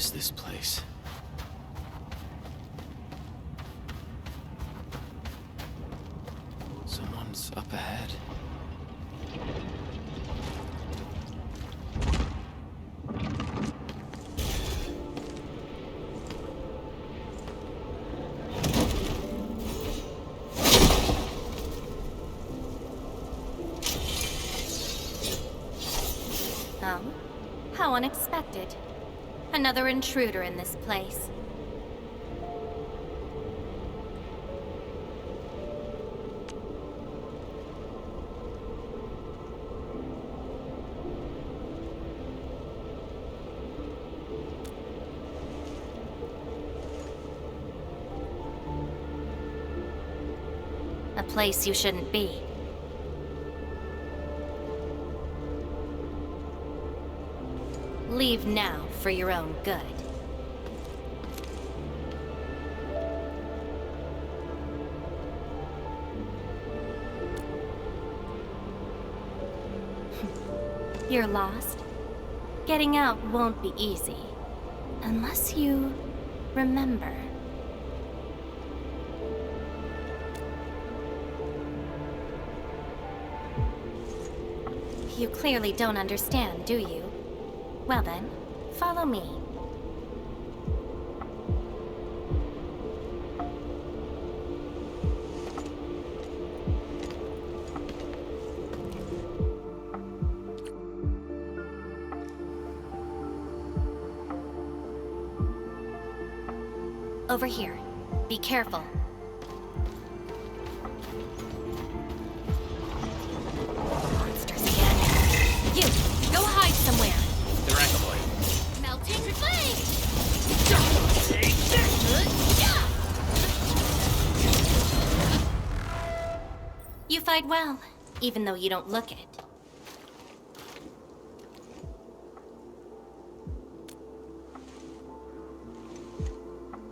is this place? Someone's up ahead. Oh? How unexpected. Another intruder in this place. A place you shouldn't be. Leave now for your own good. You're lost? Getting out won't be easy. Unless you remember. You clearly don't understand, do you? Well then, follow me. Over here. Be careful. Monsters again. You! Go hide somewhere! They're Envoy. Melting flame! You fight well, even though you don't look it.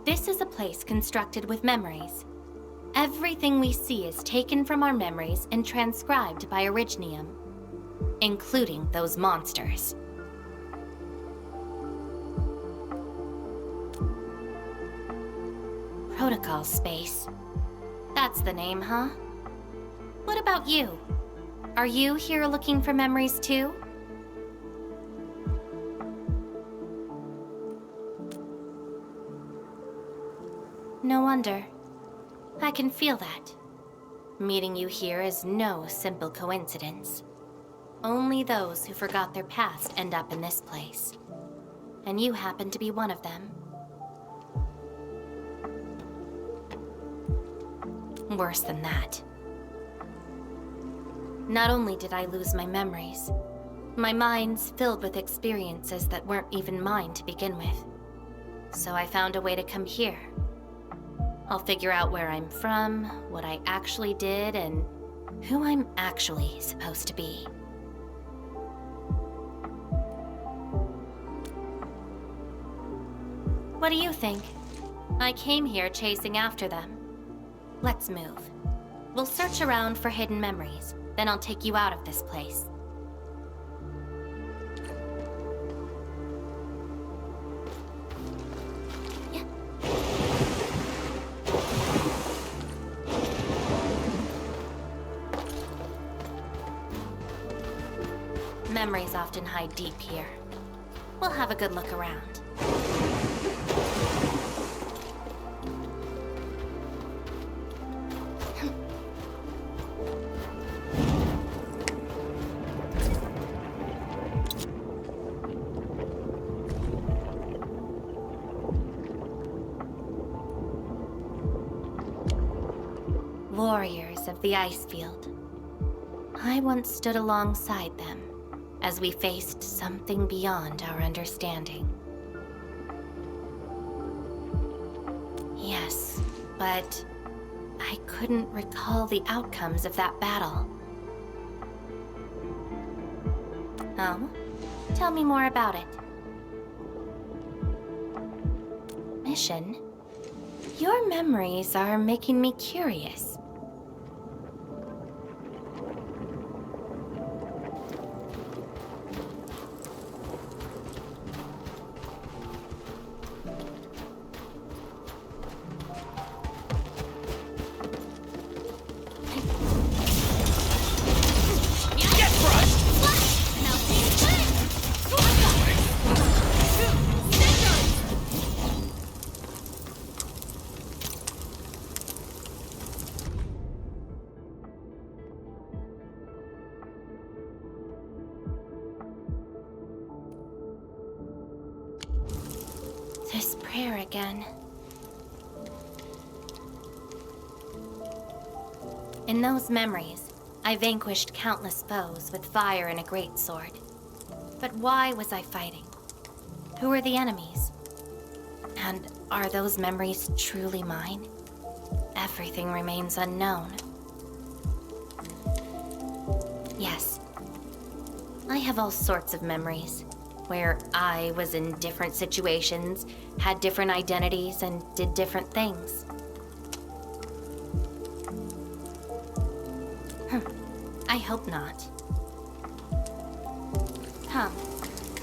This is a place constructed with memories. Everything we see is taken from our memories and transcribed by Orignium, including those monsters. Protocol space. That's the name, huh? What about you? Are you here looking for memories too? No wonder. I can feel that. Meeting you here is no simple coincidence. Only those who forgot their past end up in this place. And you happen to be one of them. Worse than that. Not only did I lose my memories, my mind's filled with experiences that weren't even mine to begin with. So I found a way to come here. I'll figure out where I'm from, what I actually did, and who I'm actually supposed to be. What do you think? I came here chasing after them. Let's move. We'll search around for hidden memories, then I'll take you out of this place. Memories often hide deep here. We'll have a good look around. Warriors of the Icefield. I once stood alongside them as we faced something beyond our understanding. Yes, but I couldn't recall the outcomes of that battle. Oh? Tell me more about it. Mission? Your memories are making me curious. hair again. In those memories, I vanquished countless foes with fire and a greatsword. But why was I fighting? Who were the enemies? And are those memories truly mine? Everything remains unknown. Yes, I have all sorts of memories, where I was in different situations, had different identities, and did different things. I hope not. Come,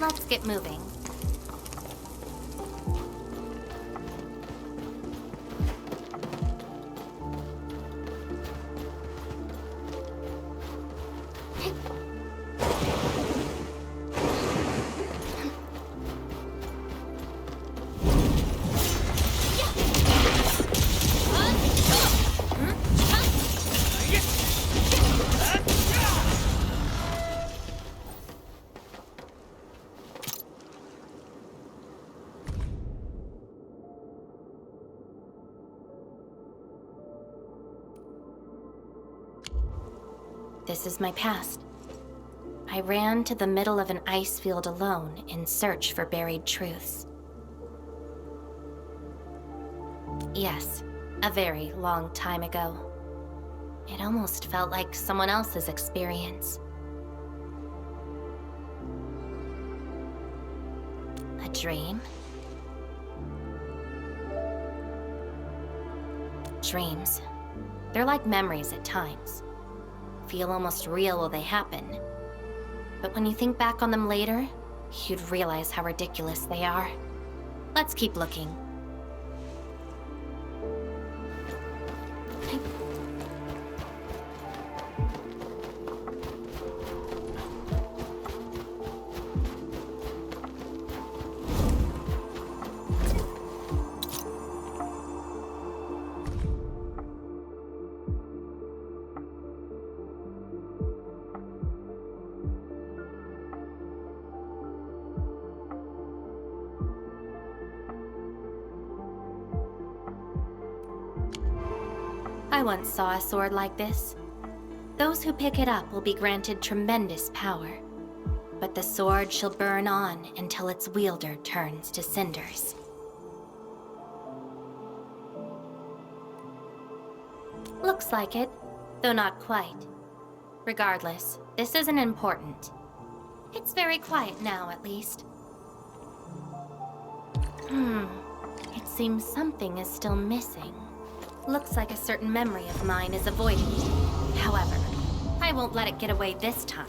let's get moving. This is my past. I ran to the middle of an ice field alone in search for buried truths. Yes, a very long time ago. It almost felt like someone else's experience. A dream? Dreams. They're like memories at times. Feel almost real while they happen. But when you think back on them later, you'd realize how ridiculous they are. Let's keep looking. I once saw a sword like this. Those who pick it up will be granted tremendous power, but the sword shall burn on until its wielder turns to cinders. Looks like it, though not quite. Regardless, this isn't important. It's very quiet now, at least. It seems something is still missing. Looks like a certain memory of mine is avoiding me. However, I won't let it get away this time.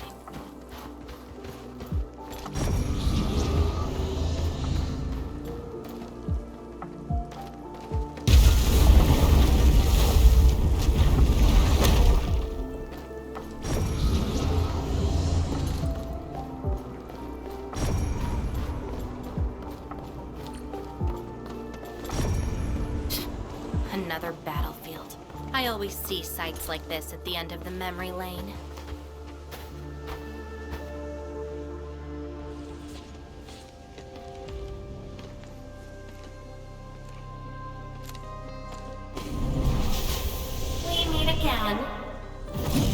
Another battlefield. I always see sights like this at the end of the memory lane. We meet again.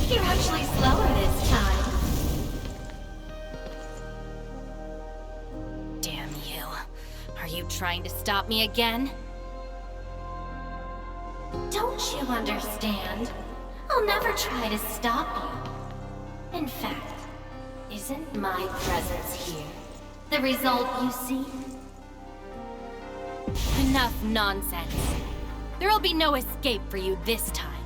You're actually slower this time. Damn you. Are you trying to stop me again? Don't you understand? I'll never try to stop you. In fact, isn't my presence here the result you seek? Enough nonsense. There'll be no escape for you this time.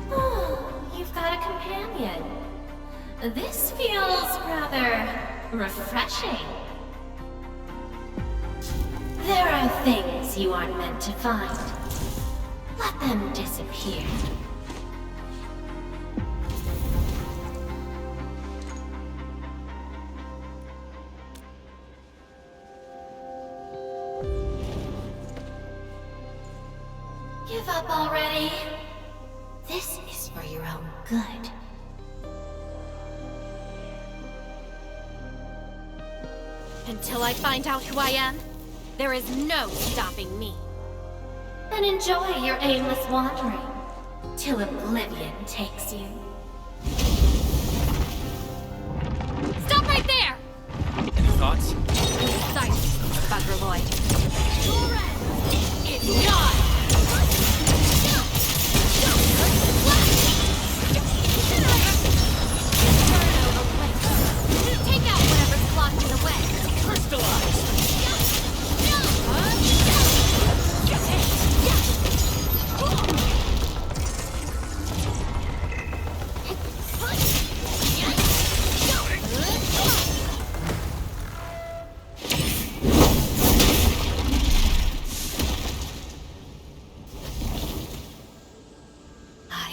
Oh, you've got a companion. This feels rather refreshing. There are things you aren't meant to find. Let them disappear. Give up already. This is for your own good. Until I find out who I am, there is no stopping me. Then enjoy your aimless wandering, till oblivion takes you. Stop right there! Any thoughts? Silence, Buggerloid. Your end is not! Take out whatever's blocking the way. Crystallize!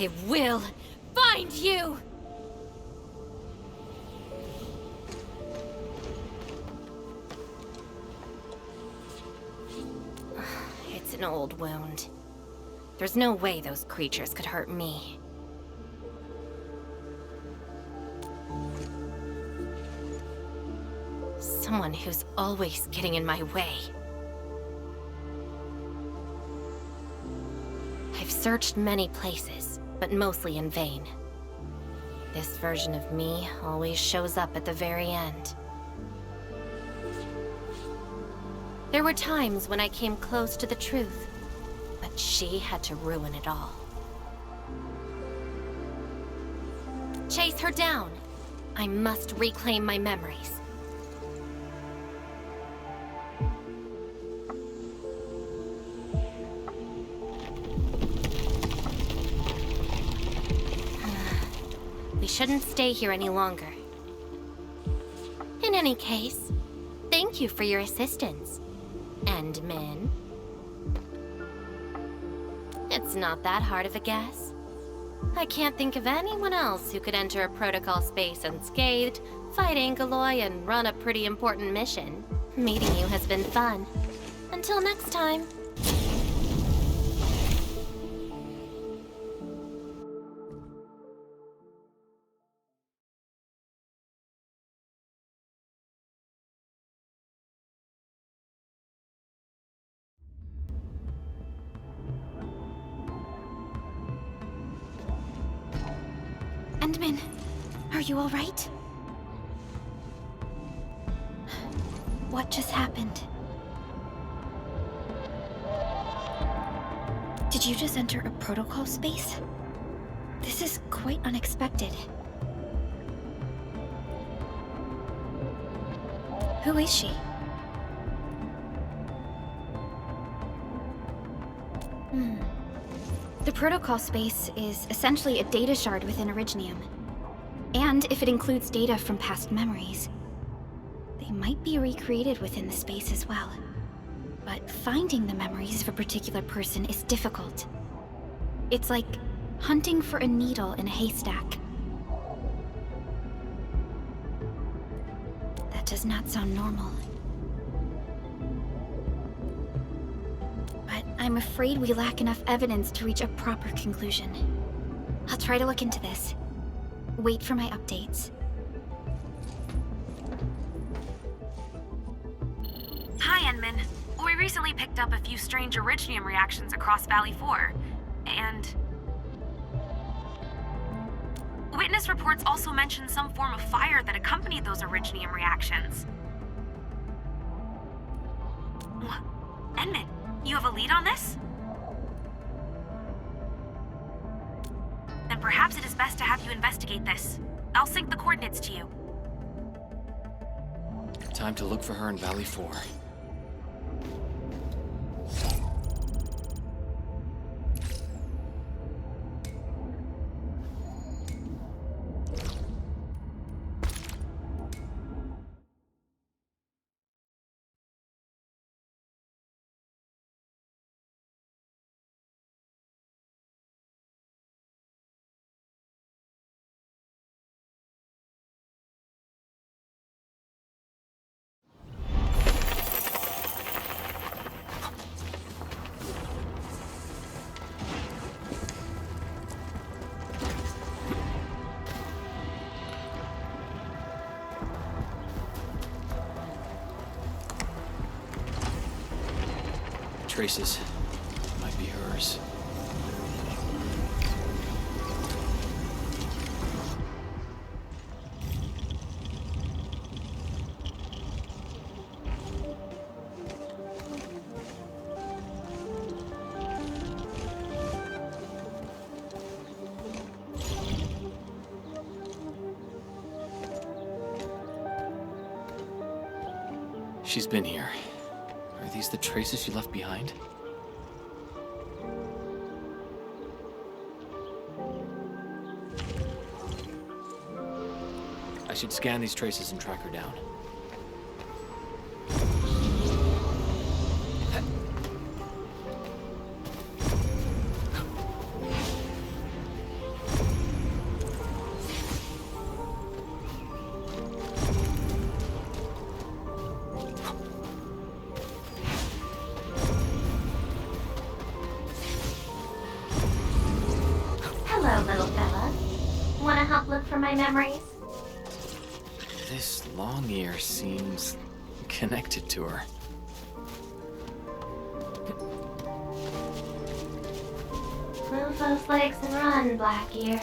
I will find you! It's an old wound. There's no way those creatures could hurt me. Someone who's always getting in my way. I've searched many places, but mostly in vain. This version of me always shows up at the very end. There were times when I came close to the truth, but she had to ruin it all. Chase her down. I must reclaim my memories. We shouldn't stay here any longer. In any case, thank you for your assistance, Endman. It's not that hard of a guess. I can't think of anyone else who could enter a protocol space unscathed, fight Angeloy, and run a pretty important mission. Meeting you has been fun. Until next time. Endman, are you all right? What just happened? Did you just enter a protocol space? This is quite unexpected. Who is she? The protocol space is essentially a data shard within Originium. And if it includes data from past memories, they might be recreated within the space as well. But finding the memories of a particular person is difficult. It's like hunting for a needle in a haystack. That does not sound normal. But I'm afraid we lack enough evidence to reach a proper conclusion. I'll try to look into this. Wait for my updates. Hi, Enman. We recently picked up a few strange Originium reactions across Valley 4, and... Witness reports also mention some form of fire that accompanied those Originium reactions. Enman, you have a lead on this? Then perhaps it is best to have you investigate this. I'll sync the coordinates to you. Time to look for her in Valley 4. traces. Might be hers. She's been here. Are these the traces she left behind? I should scan these traces and track her down. Hello, little fella. Wanna help look for my memories? This long ear seems connected to her. Move those legs and run, black ears.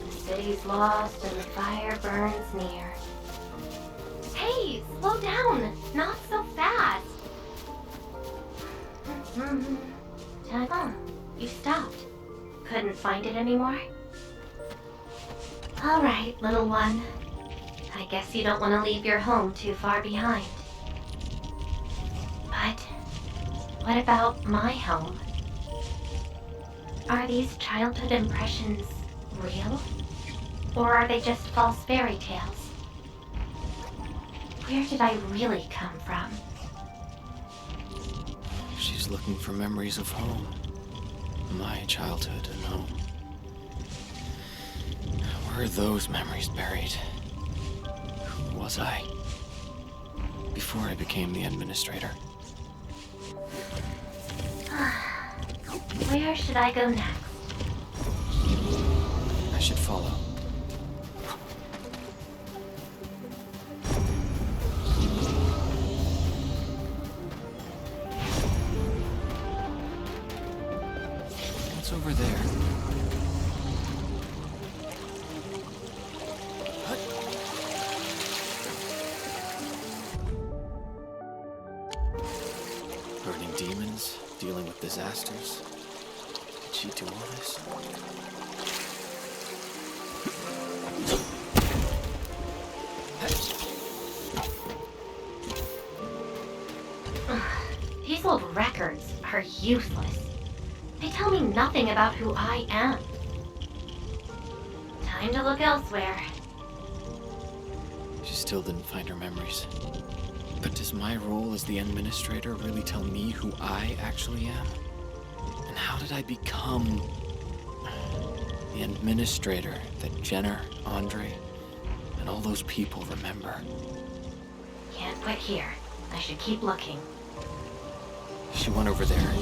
City's lost and the fire burns near. Hey, slow down! Not so fast! Oh, you stopped. Couldn't find it anymore? Alright, little one. I guess you don't want to leave your home too far behind. But what about my home? Are these childhood impressions real? Or are they just false fairy tales? Where did I really come from? She's looking for memories of home. My childhood and home. Where are those memories buried? Who was I? Before I became the administrator. Where should I go next? I should follow. What's over there? Burning demons, dealing with disasters. Did she do all this? These old records are useless. They tell me nothing about who I am. Time to look elsewhere. She still didn't find her memories. But does my role as the administrator really tell me who I actually am? And how did I become the administrator that Jenner, Andre, and all those people remember? Can't quit here. I should keep looking. She went over there.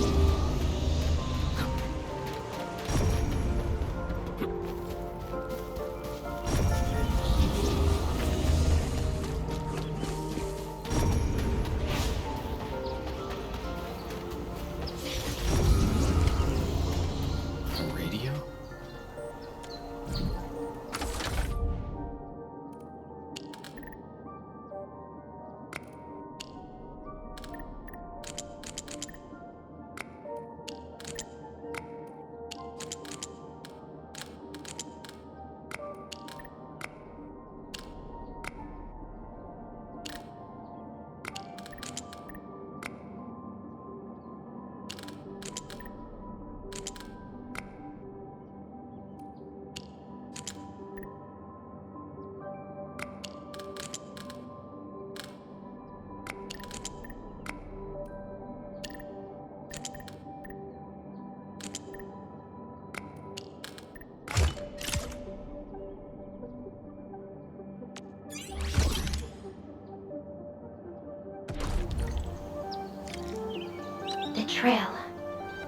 The trail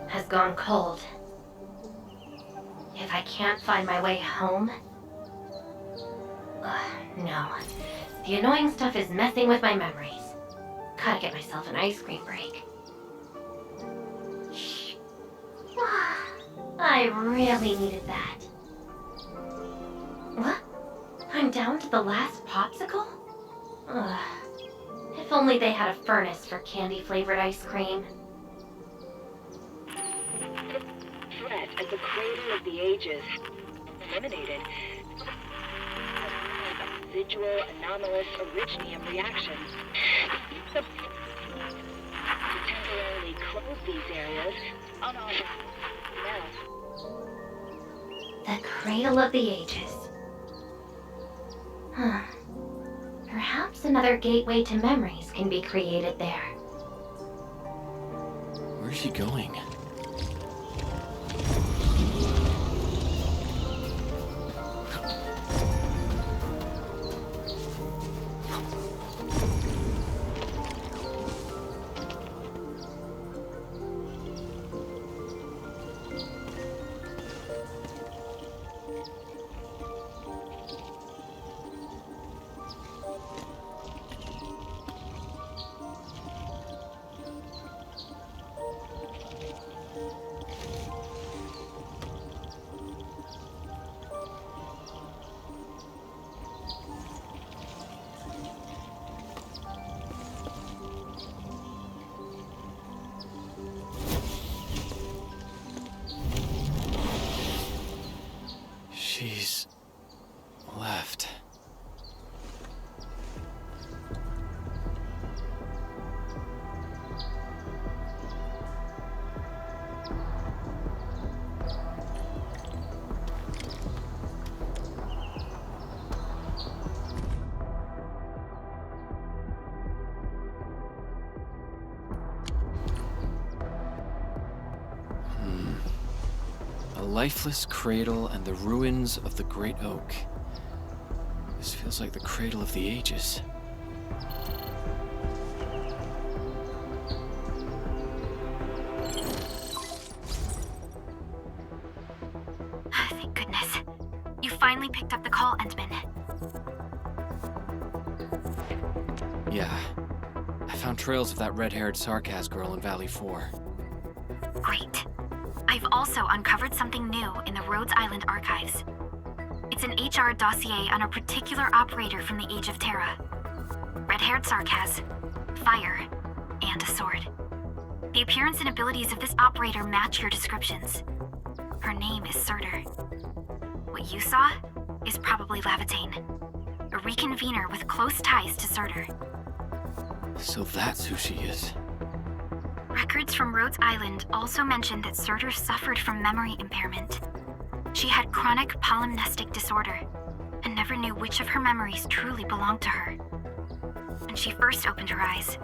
has gone cold. If I can't find my way home... no. The annoying stuff is messing with my memories. Gotta get myself an ice cream break. I really needed that. What? I'm down to the last popsicle? Ugh. If only they had a furnace for candy-flavored ice cream. Threat at the cradle of the ages. Eliminated. Residual anomalous originium reactions. To temporarily close these areas on all The cradle of the ages. Huh. Perhaps another gateway to memories can be created there. Where's she going? She's left. A lifeless cradle and the ruins of the Great Oak. This feels like the cradle of the ages. Thank goodness. You finally picked up the call, Endman. Yeah. I found trails of that red-haired Sarkaz girl in Valley 4. Great. I've also uncovered something new in the Rhodes Island archives. It's an HR dossier on a particular operator from the Age of Terra. Red-haired Sarkaz, fire, and a sword. The appearance and abilities of this operator match your descriptions. Her name is Surtur. What you saw is probably Lavatane, a reconvener with close ties to Surtur. So that's who she is. Records from Rhodes Island also mention that Surtur suffered from memory impairment. She had chronic polymnestic disorder, and never knew which of her memories truly belonged to her. When she first opened her eyes,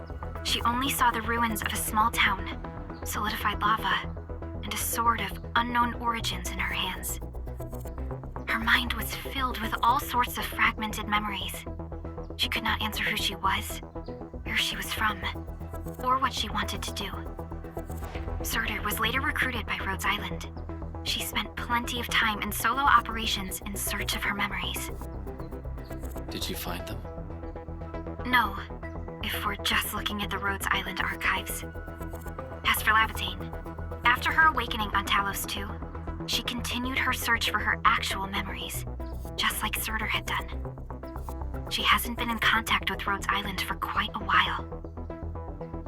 she only saw the ruins of a small town, solidified lava, and a sword of unknown origins in her hands. Her mind was filled with all sorts of fragmented memories. She could not answer who she was, where she was from, or what she wanted to do. Surtur was later recruited by Rhodes Island. She spent plenty of time in solo operations in search of her memories. Did you find them? No, if we're just looking at the Rhodes Island archives. As for Lavatane, after her awakening on Talos 2, she continued her search for her actual memories, just like Surtur had done. She hasn't been in contact with Rhodes Island for quite a while.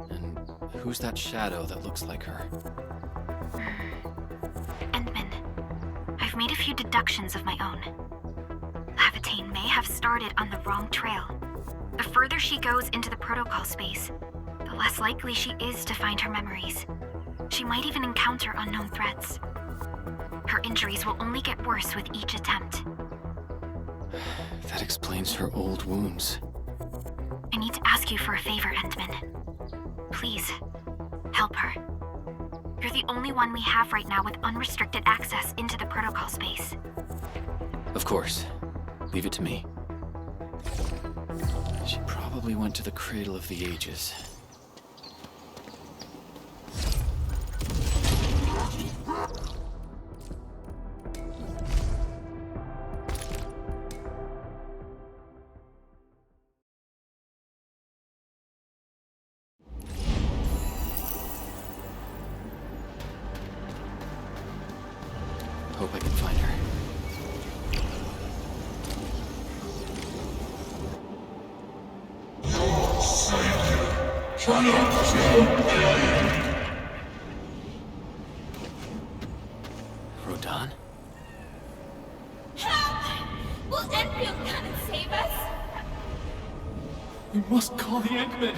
And who's that shadow that looks like her? Endman, I've made a few deductions of my own. Lavatane may have started on the wrong trail. The further she goes into the protocol space, the less likely she is to find her memories. She might even encounter unknown threats. Her injuries will only get worse with each attempt. That explains her old wounds. I need to ask you for a favor, Endman. Please, help her. You're the only one we have right now with unrestricted access into the protocol space. Of course. Leave it to me. She probably went to the Cradle of the Ages. Rodan? Will Endfield come and save us? We must call the Eggman!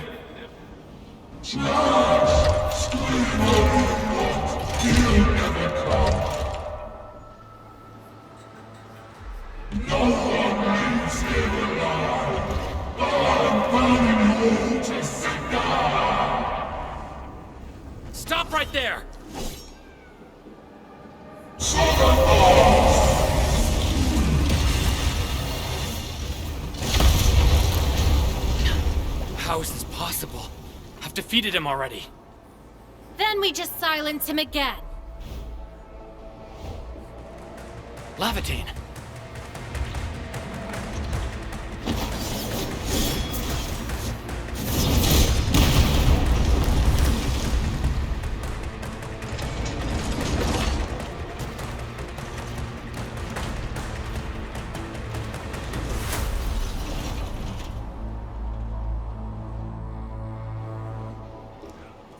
Stop right there! How is this possible? I've defeated him already. Then we just silence him again. Lavatine!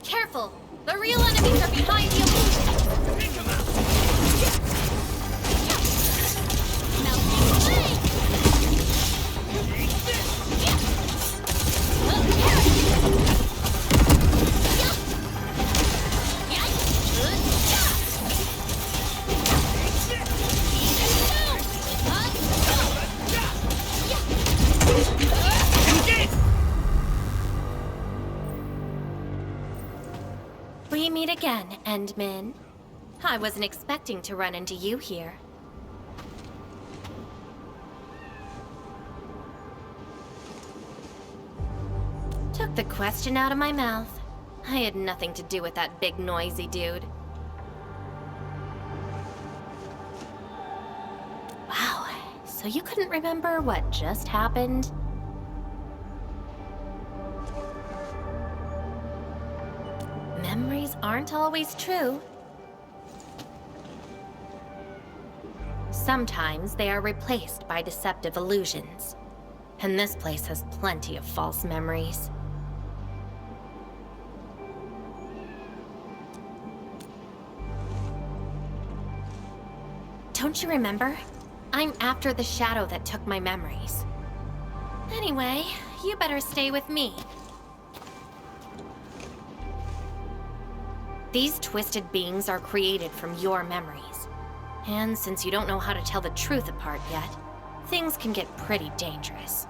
Careful! The real enemies are behind the illusion! Melting flame! We meet again, Endmin. I wasn't expecting to run into you here. Took the question out of my mouth. I had nothing to do with that big noisy dude. Wow, so you couldn't remember what just happened? Memories aren't always true. Sometimes they are replaced by deceptive illusions. And this place has plenty of false memories. Don't you remember? I'm after the shadow that took my memories. Anyway, you better stay with me. These twisted beings are created from your memories. And since you don't know how to tell the truth apart yet, things can get pretty dangerous.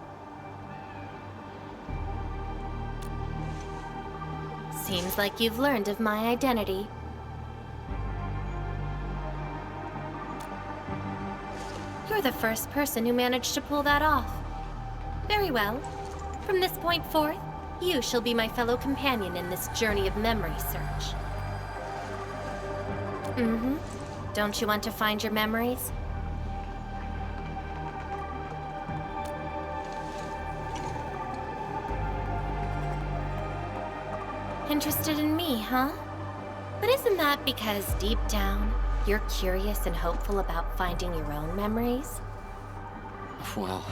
Seems like you've learned of my identity. You're the first person who managed to pull that off. Very well. From this point forth, you shall be my fellow companion in this journey of memory search. Mm-hmm. Don't you want to find your memories? Interested in me, huh? But isn't that because deep down, you're curious and hopeful about finding your own memories? Well...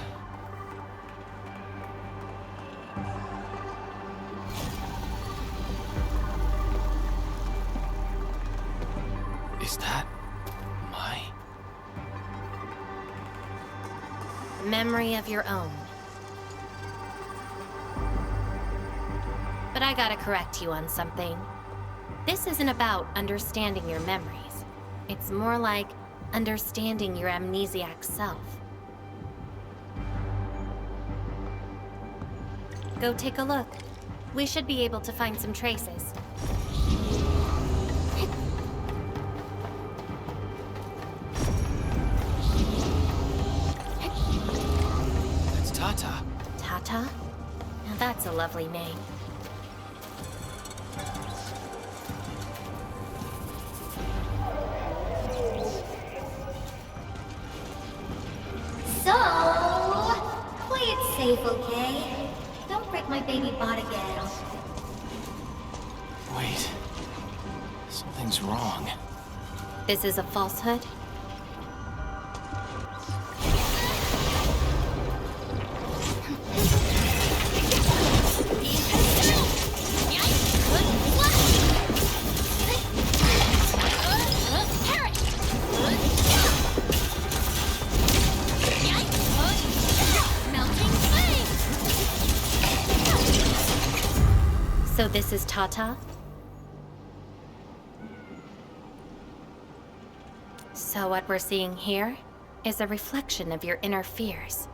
Is that... my... memory of your own. But I gotta correct you on something. This isn't about understanding your memories. It's more like understanding your amnesiac self. Go take a look. We should be able to find some traces. That's Tata. Tata? Now that's a lovely name. So, play it safe, okay? Don't break my baby bot again. Wait. Something's wrong. This is a falsehood? So this is Tata? So what we're seeing here is a reflection of your inner fears.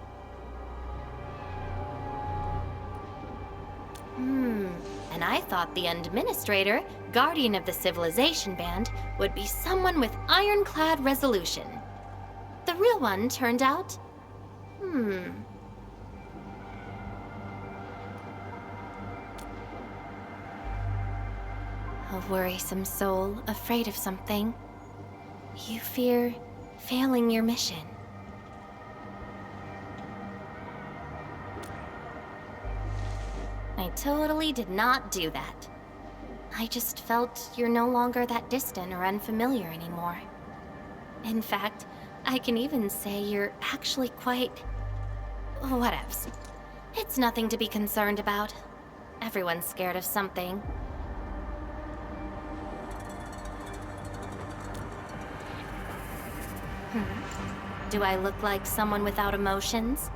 And I thought the Administrator, Guardian of the Civilization Band, would be someone with ironclad resolution. The real one turned out... A worrisome soul, afraid of something. You fear failing your mission. I totally did not do that. I just felt you're no longer that distant or unfamiliar anymore. In fact, I can even say you're actually quite... whatevs. It's nothing to be concerned about. Everyone's scared of something. Do I look like someone without emotions?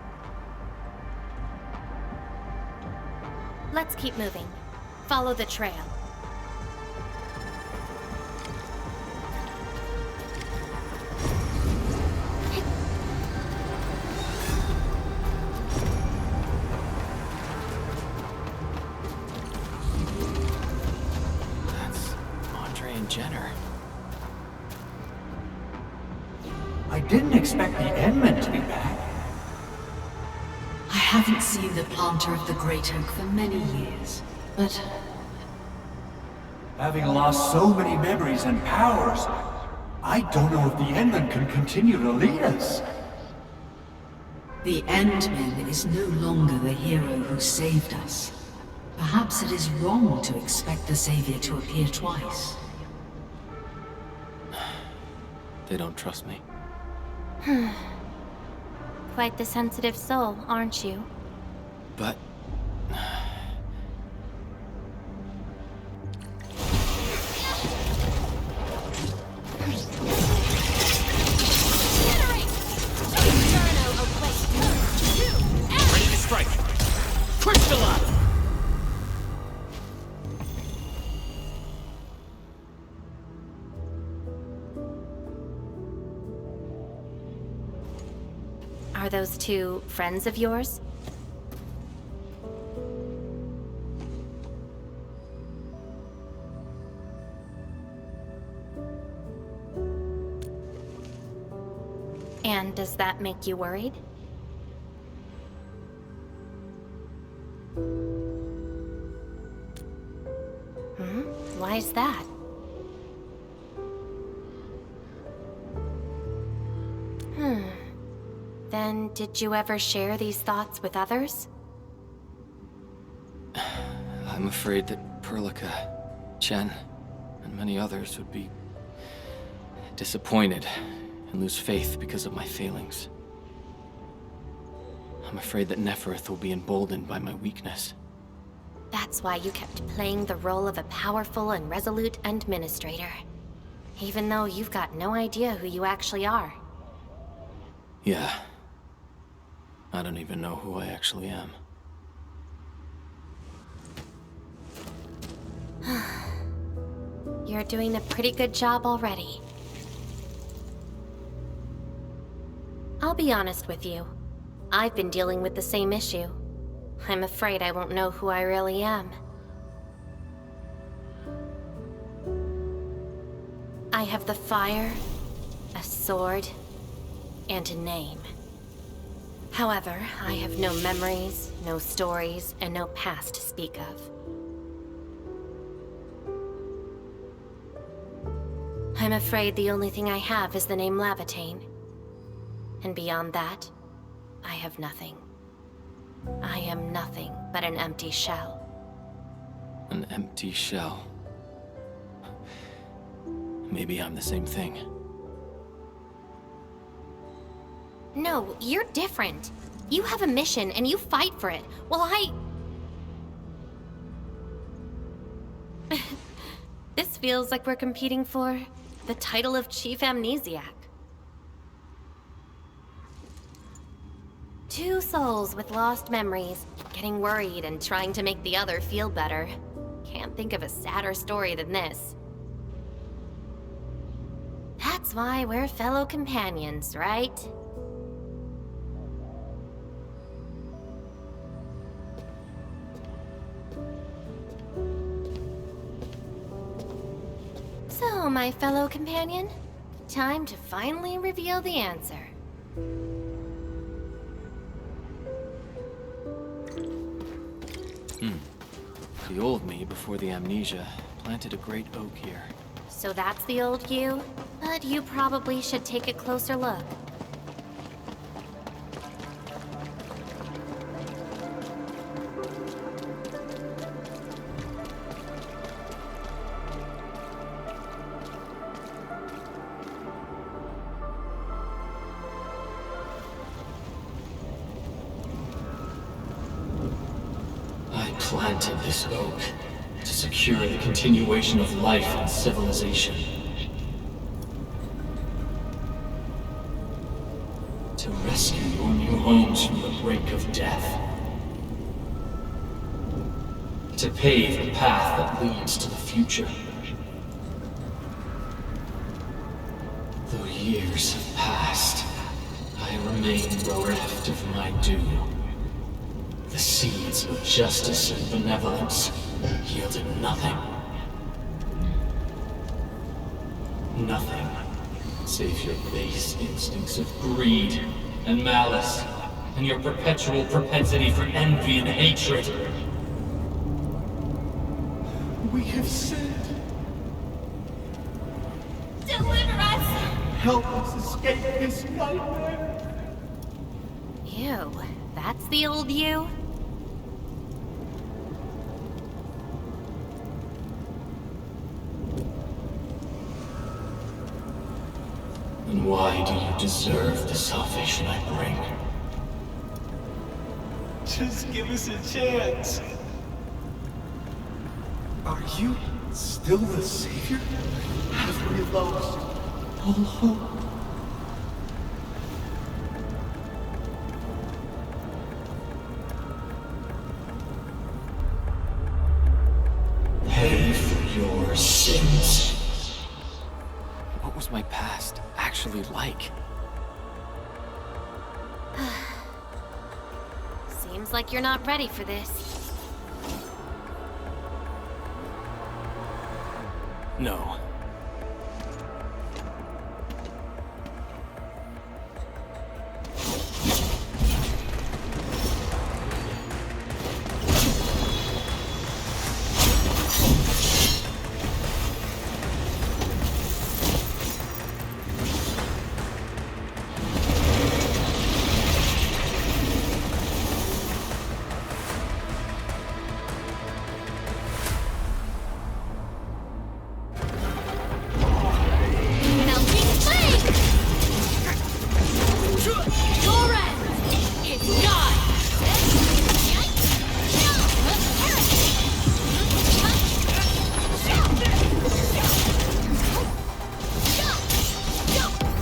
Let's keep moving. Follow the trail. That's Andre and Jenner. I didn't expect the Endmen to be back. I haven't seen the planter of the Great Oak for many years, but... Having lost so many memories and powers, I don't know if the Endmen can continue to lead us. The Endman is no longer the hero who saved us. Perhaps it is wrong to expect the Savior to appear twice. They don't trust me. Quite the sensitive soul, aren't you? But... ready to strike! Crystallize! Are those two friends of yours? And does that make you worried? Why is that? Then, did you ever share these thoughts with others? I'm afraid that Perlica, Chen, and many others would be disappointed and lose faith because of my failings. I'm afraid that Nefereth will be emboldened by my weakness. That's why you kept playing the role of a powerful and resolute administrator. Even though you've got no idea who you actually are. Yeah. I don't even know who I actually am. You're doing a pretty good job already. I'll be honest with you. I've been dealing with the same issue. I'm afraid I won't know who I really am. I have the fire, a sword, and a name. However, I have no memories, no stories, and no past to speak of. I'm afraid the only thing I have is the name Lavatane. And beyond that, I have nothing. I am nothing but an empty shell. An empty shell. Maybe I'm the same thing. No, you're different. You have a mission and you fight for it, while This feels like we're competing for the title of Chief Amnesiac. Two souls with lost memories, getting worried and trying to make the other feel better. think of a sadder story than this. That's why we're fellow companions, right? So, my fellow companion, time to finally reveal the answer. The old me, before the amnesia, planted a great oak here. So that's the old you? But you probably should take a closer look. I planted this oak to secure the continuation of life and civilization. To rescue your new homes from the brink of death. To pave the path that leads to the future. Though years have passed, I remain bereft of my due. The seeds of justice and benevolence yielded nothing. Nothing, save your base instincts of greed and malice, and your perpetual propensity for envy and hatred. We have sinned. Deliver us! Help us escape this nightmare. Ew, that's the old you? And why do you deserve the salvation I bring? Just give us a chance. Are you still the savior? Have we lost all hope? Pay for your sins. What was my past actually like? Seems like you're not ready for this. No.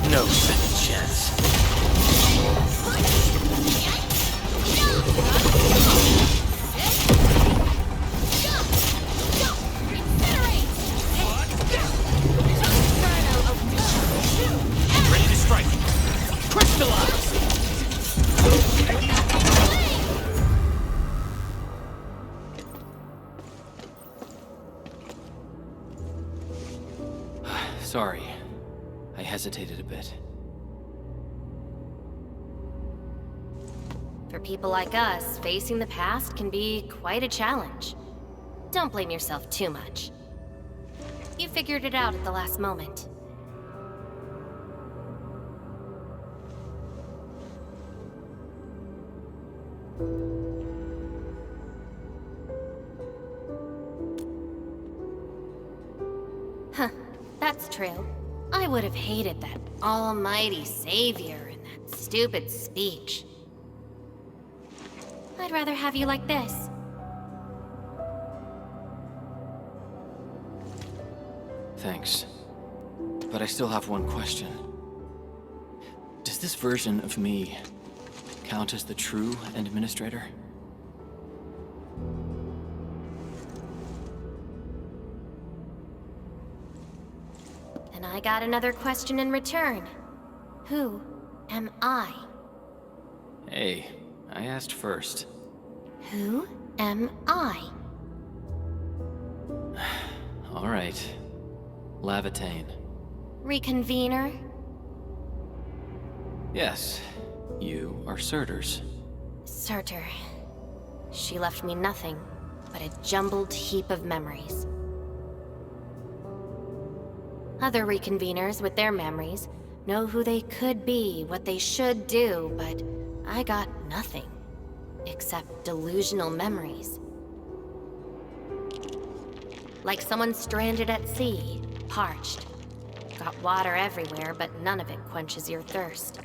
No second chance. Ready to strike. Crystallize. Sorry. I hesitated a bit. For people like us, facing the past can be quite a challenge. Don't blame yourself too much. You figured it out at the last moment. Huh, that's true. I would have hated that almighty savior and that stupid speech. I'd rather have you like this. Thanks. But I still have one question. Does this version of me count as the true Administrator? got another question in return. Who am I? Hey, I asked first. Who am I? All right. Lavatane. Reconvener? Yes, you are Surtur's. Surtur. She left me nothing but a jumbled heap of memories. Other reconveners with their memories know who they could be, what they should do, but I got nothing. Except delusional memories. Like someone stranded at sea, parched. Got water everywhere, but none of it quenches your thirst.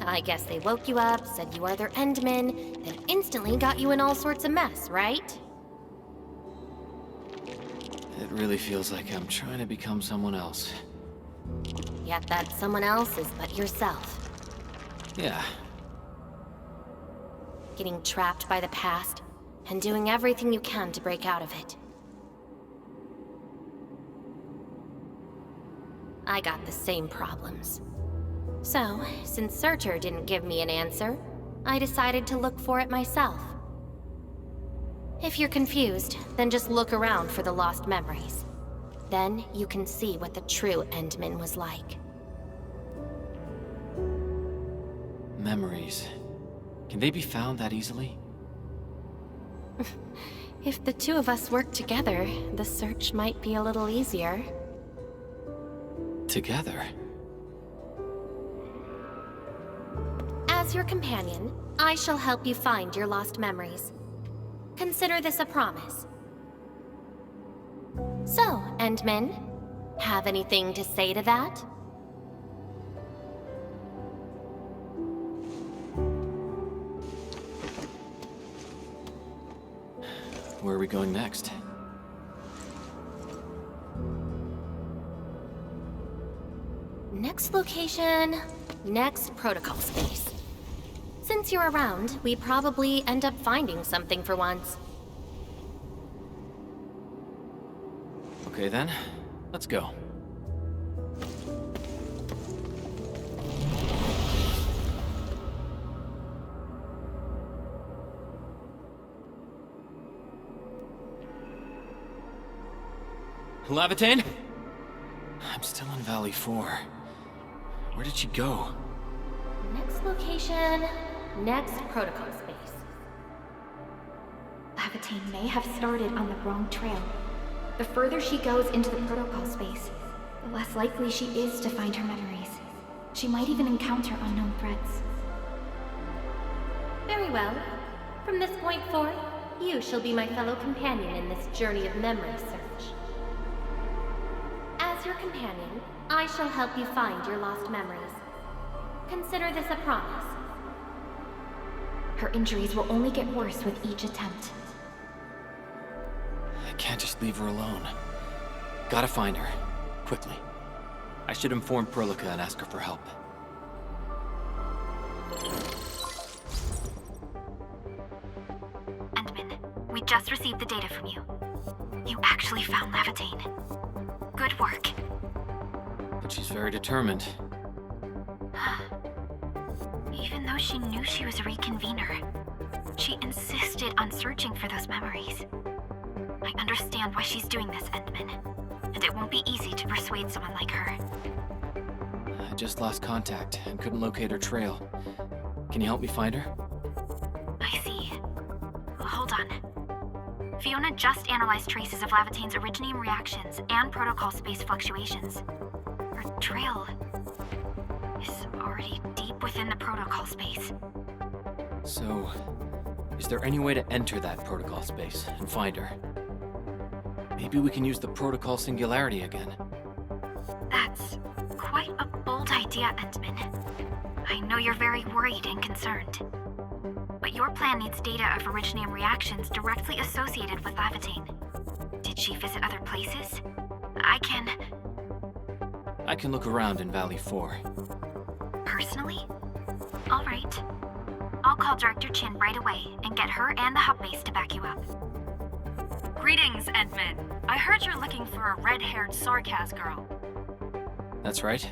I guess they woke you up, said you are their endman, then instantly got you in all sorts of mess, right? It really feels like I'm trying to become someone else. Yet that someone else is but yourself. Yeah, Getting trapped by the past, and doing everything you can to break out of it. I got the same problems. So, since Surtur didn't give me an answer, I decided to look for it myself. If you're confused, then just look around for the lost memories. Then you can see what the true Endman was like. memories. Can they be found that easily? If the two of us work together, the search might be a little easier. Together? As your companion, I shall help you find your lost memories. Consider this a promise. So, Endman, have anything to say to that? Where are we going next? Next location, next protocol space. Since you're around, we probably end up finding something for once. Okay then, let's go. Lavatane? I'm still in Valley 4. Where did she go? Next location, next protocol space. Lavatane may have started on the wrong trail. The further she goes into the protocol space, the less likely she is to find her memories. She might even encounter unknown threats. Very well. From this point forth, you shall be my fellow companion in this journey of memory search. As your companion, I shall help you find your lost memories. Consider this a promise. Her injuries will only get worse with each attempt. I can't just leave her alone. Gotta find her. Quickly. I should inform Perlica and ask her for help. Endman, we just received the data from you. You actually found Lavatane. Good work. But she's very determined. Even though she knew she was a reconvener, she insisted on searching for those memories. I understand why she's doing this, Endman, and it won't be easy to persuade someone like her. I just lost contact and couldn't locate her trail. Can you help me find her? I see. Hold on. Fiona just analyzed traces of Lavatane's originium reactions and protocol space fluctuations. Her trail is already deep within the protocol space. So, is there any way to enter that protocol space and find her? Maybe we can use the protocol singularity again. That's quite a bold idea, Endman. I know you're very worried and concerned. But your plan needs data of originium reactions directly associated with Lavatane. Did she visit other places? I can look around in Valley 4. Personally? All right. I'll call Director Chin right away and get her and the hub base to back you up. Greetings, Edmund. I heard you're looking for a red-haired Sarkaz girl. That's right.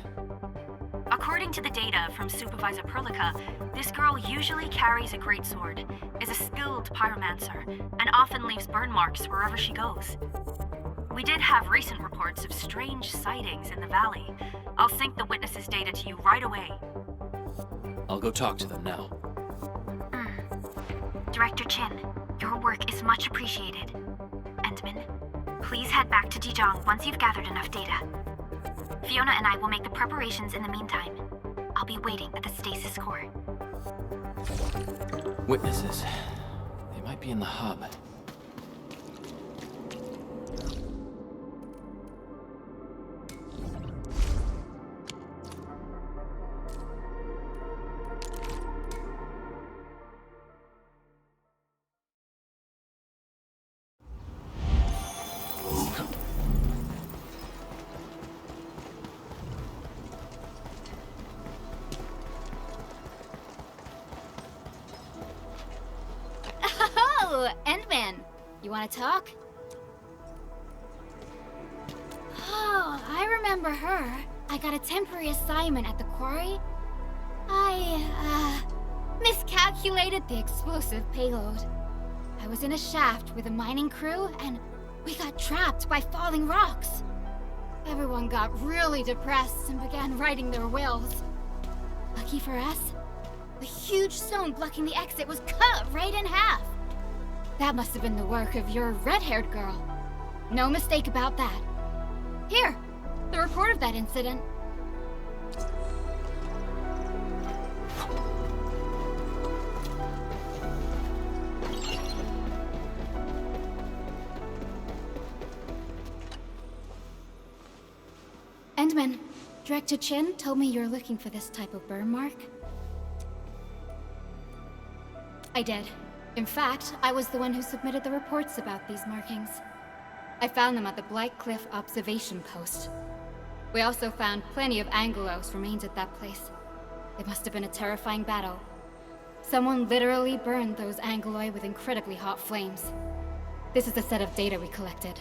According to the data from Supervisor Perlica, this girl usually carries a greatsword, is a skilled pyromancer, and often leaves burn marks wherever she goes. We did have recent reports of strange sightings in the valley. I'll sync the witnesses' data to you right away. I'll go talk to them now. Director Chin, your work is much appreciated. Endman, please head back to Dijiang once you've gathered enough data. Fiona and I will make the preparations in the meantime. I'll be waiting at the stasis core. Witnesses. They might be in the hub. Oh, Endman. You want to talk? Oh, I remember her. I got a temporary assignment at the quarry. I, miscalculated the explosive payload. I was in a shaft with a mining crew, and we got trapped by falling rocks. Everyone got really depressed and began writing their wills. Lucky for us, a huge stone blocking the exit was cut right in half. That must have been the work of your red-haired girl. No mistake about that. Here, the report of that incident. Endman, Director Chin told me you're looking for this type of burn mark. I did. In fact, I was the one who submitted the reports about these markings. I found them at the Blight Cliff observation post. We also found plenty of Anglos remains at that place. It must have been a terrifying battle. Someone literally burned those Angloi with incredibly hot flames. This is the set of data we collected.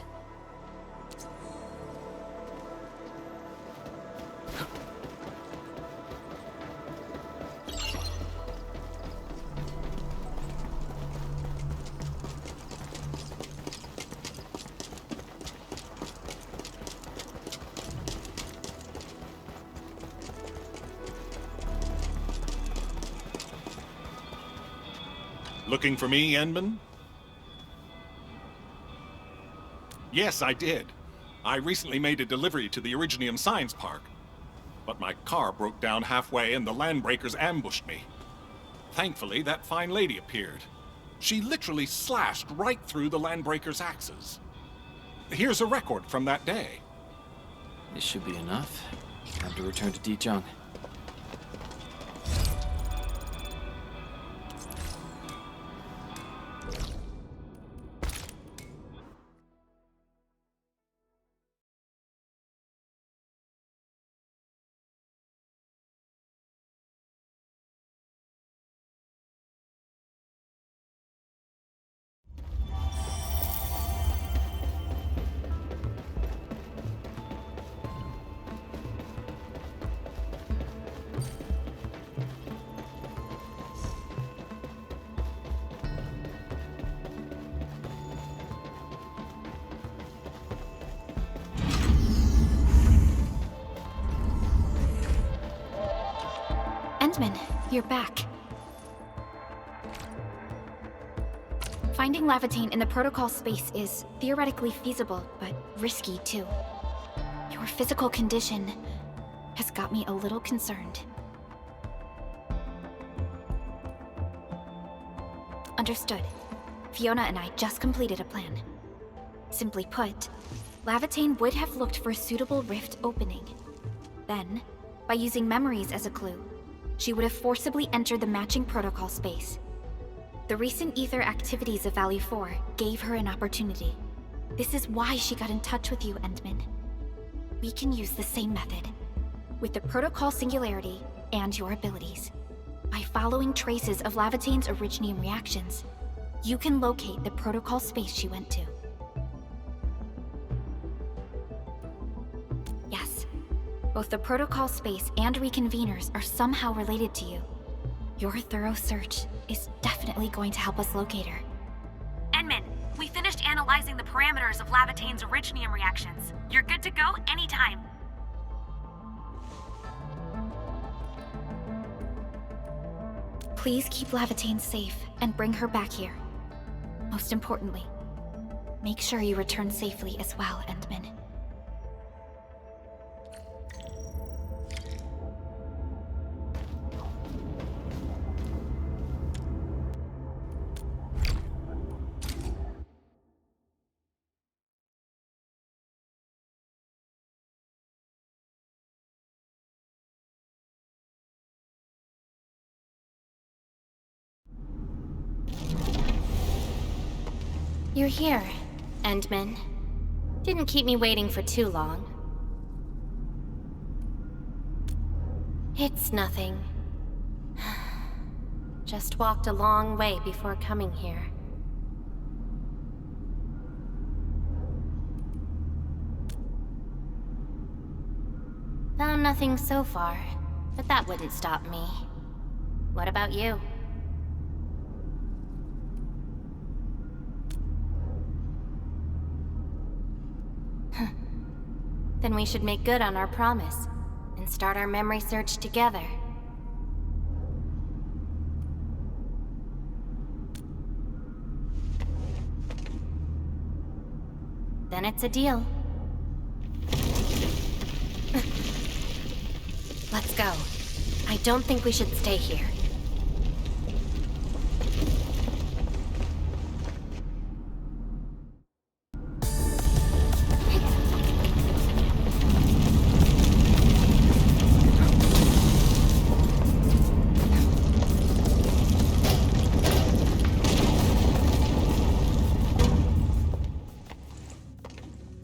Looking for me, Endman? Yes, I did. I recently made a delivery to the Originium Science Park. But my car broke down halfway and the Landbreakers ambushed me. Thankfully, that fine lady appeared. She literally slashed right through the Landbreakers' axes. Here's a record from that day. This should be enough. Time to return to Dijiang. Endman, you're back. Finding Lavatine in the protocol space is theoretically feasible, but risky too. Your physical condition has got me a little concerned. Understood. Fiona and I just completed a plan. Simply put, Lavatine would have looked for a suitable rift opening. Then, by using memories as a clue, she would have forcibly entered the matching protocol space. The recent ether activities of Valley 4 gave her an opportunity. This is why she got in touch with you, Endman. We can use the same method, with the protocol singularity and your abilities. By following traces of Lavatine's originium reactions, you can locate the protocol space she went to. Both the protocol space and reconveners are somehow related to you. Your thorough search is definitely going to help us locate her. Enman, we finished analyzing the parameters of Lavatane's originium reactions. You're good to go anytime. Please keep Lavatane safe and bring her back here. Most importantly, make sure you return safely as well, Endman. You're here, Endman. Didn't keep me waiting for too long. It's nothing. Just walked a long way before coming here. Found nothing so far, but that wouldn't stop me. What about you? Then we should make good on our promise and start our memory search together. Then it's a deal. Let's go. I don't think we should stay here.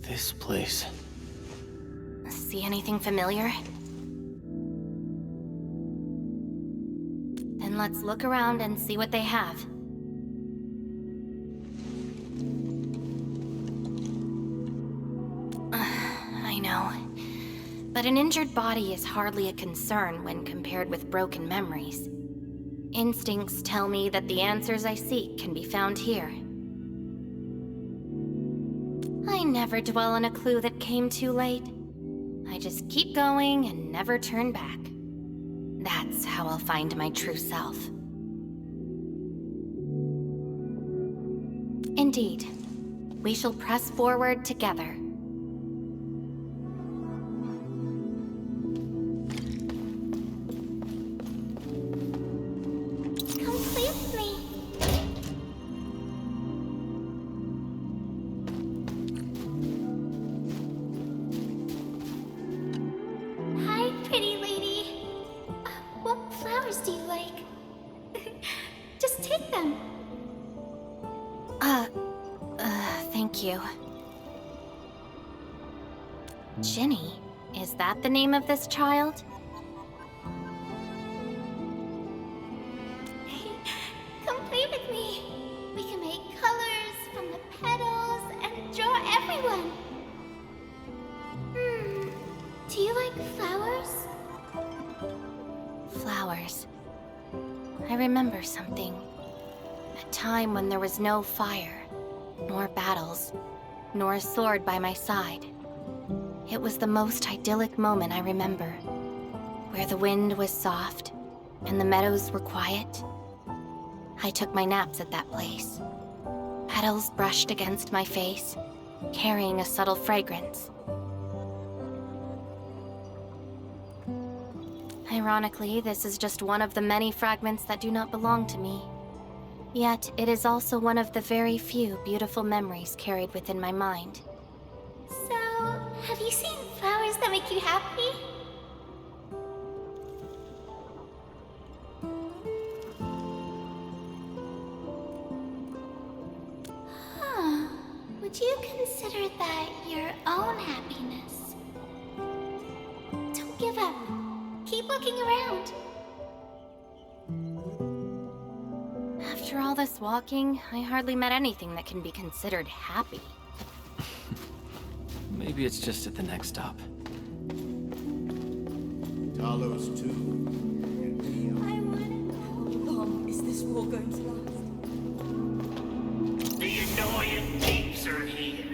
This place. See anything familiar? Then let's look around and see what they have. I know. But an injured body is hardly a concern when compared with broken memories. Instincts tell me that the answers I seek can be found here. I never dwell on a clue that came too late. I just keep going and never turn back. That's how I'll find my true self. Indeed, we shall press forward together. Completely. Hi, pretty lady. What flowers do you like? Just take them. Thank you. Ginny, is that the name of this child? Come play with me. We can make colors from the petals and draw everyone. Do you like flowers? Flowers. I remember something. A time when there was no fire, nor battles, nor a sword by my side. It was the most idyllic moment I remember, where the wind was soft and the meadows were quiet. I took my naps at that place. Petals brushed against my face, carrying a subtle fragrance. Ironically, this is just one of the many fragments that do not belong to me. Yet, it is also one of the very few beautiful memories carried within my mind. So, have you seen flowers that make you happy? Huh. Would you consider that your own happiness? Don't give up. Keep looking around. After all this walking, I hardly met anything that can be considered happy. Maybe it's just at the next stop. Talos too. I wanna know. How long is this war going to last? The annoying thieves are here.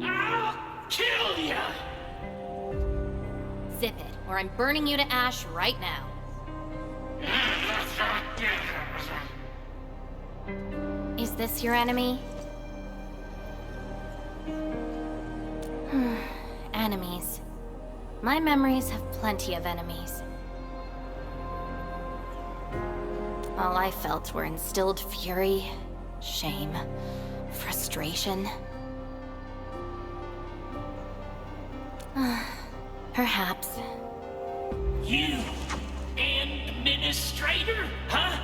I'll kill ya! Zip it, or I'm burning you to ash right now. Is this your enemy? Enemies. My memories have plenty of enemies. All I felt were instilled fury, shame, frustration. Perhaps. You, administrator, huh?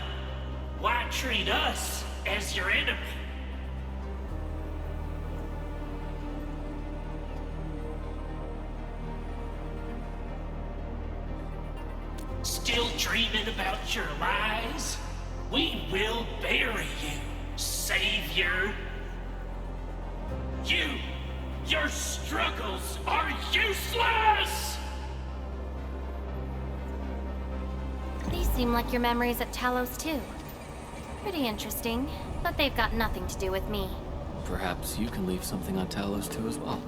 Why treat us as your enemy? Still dreaming about your lies? We will bury you, savior. Your struggles are useless! These seem like your memories at Talos too. Pretty interesting, but they've got nothing to do with me. Perhaps you can leave something on Talos too as well.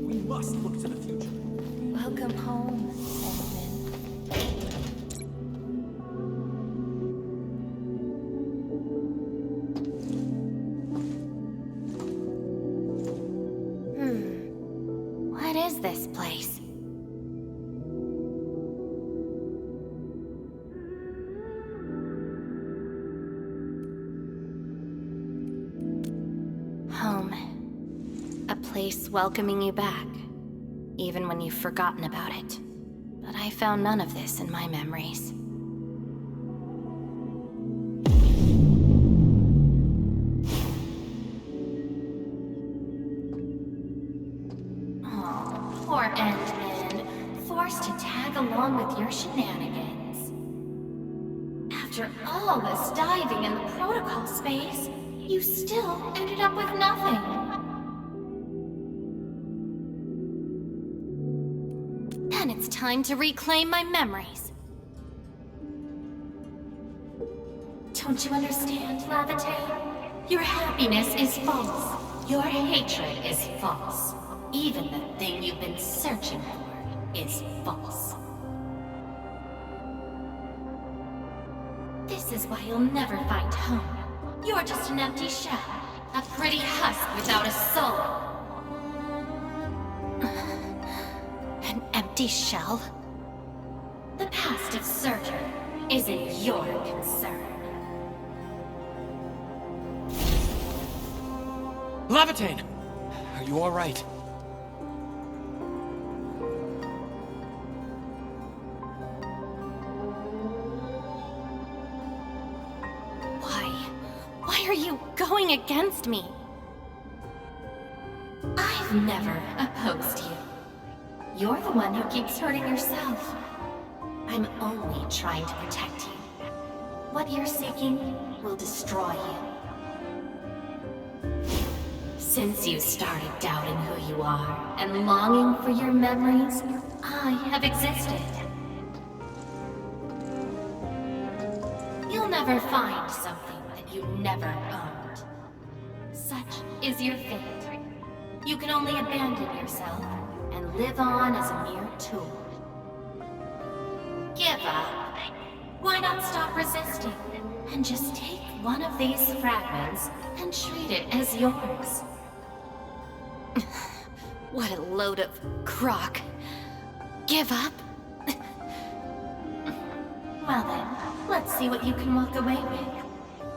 We must look to the future. Welcome home, Endman. What is this place? Home. A place welcoming you back, even when you've forgotten about it. But I found none of this in my memories. Oh, poor Endman, forced to tag along with your shenanigans. After all this diving in the protocol space, you still ended up with nothing. And it's time to reclaim my memories. Don't you understand, Lavate? Your happiness is false. Your hatred is false. Even the thing you've been searching for is false. This is why you'll never find home. You're just an empty shell. A pretty husk without a soul. An empty shell? The past of Surtur isn't your concern. Lavate! Are you alright? Why are you going against me? I've never opposed you. You're the one who keeps hurting yourself. I'm only trying to protect you. What you're seeking will destroy you. Since you started doubting who you are and longing for your memories, I have existed. You'll never find something that you never owned. Such is your fate. You can only abandon yourself and live on as a mere tool. Give up. Why not stop resisting and just take one of these fragments and treat it as yours? What a load of crock. Give up? Well then, let's see what you can walk away with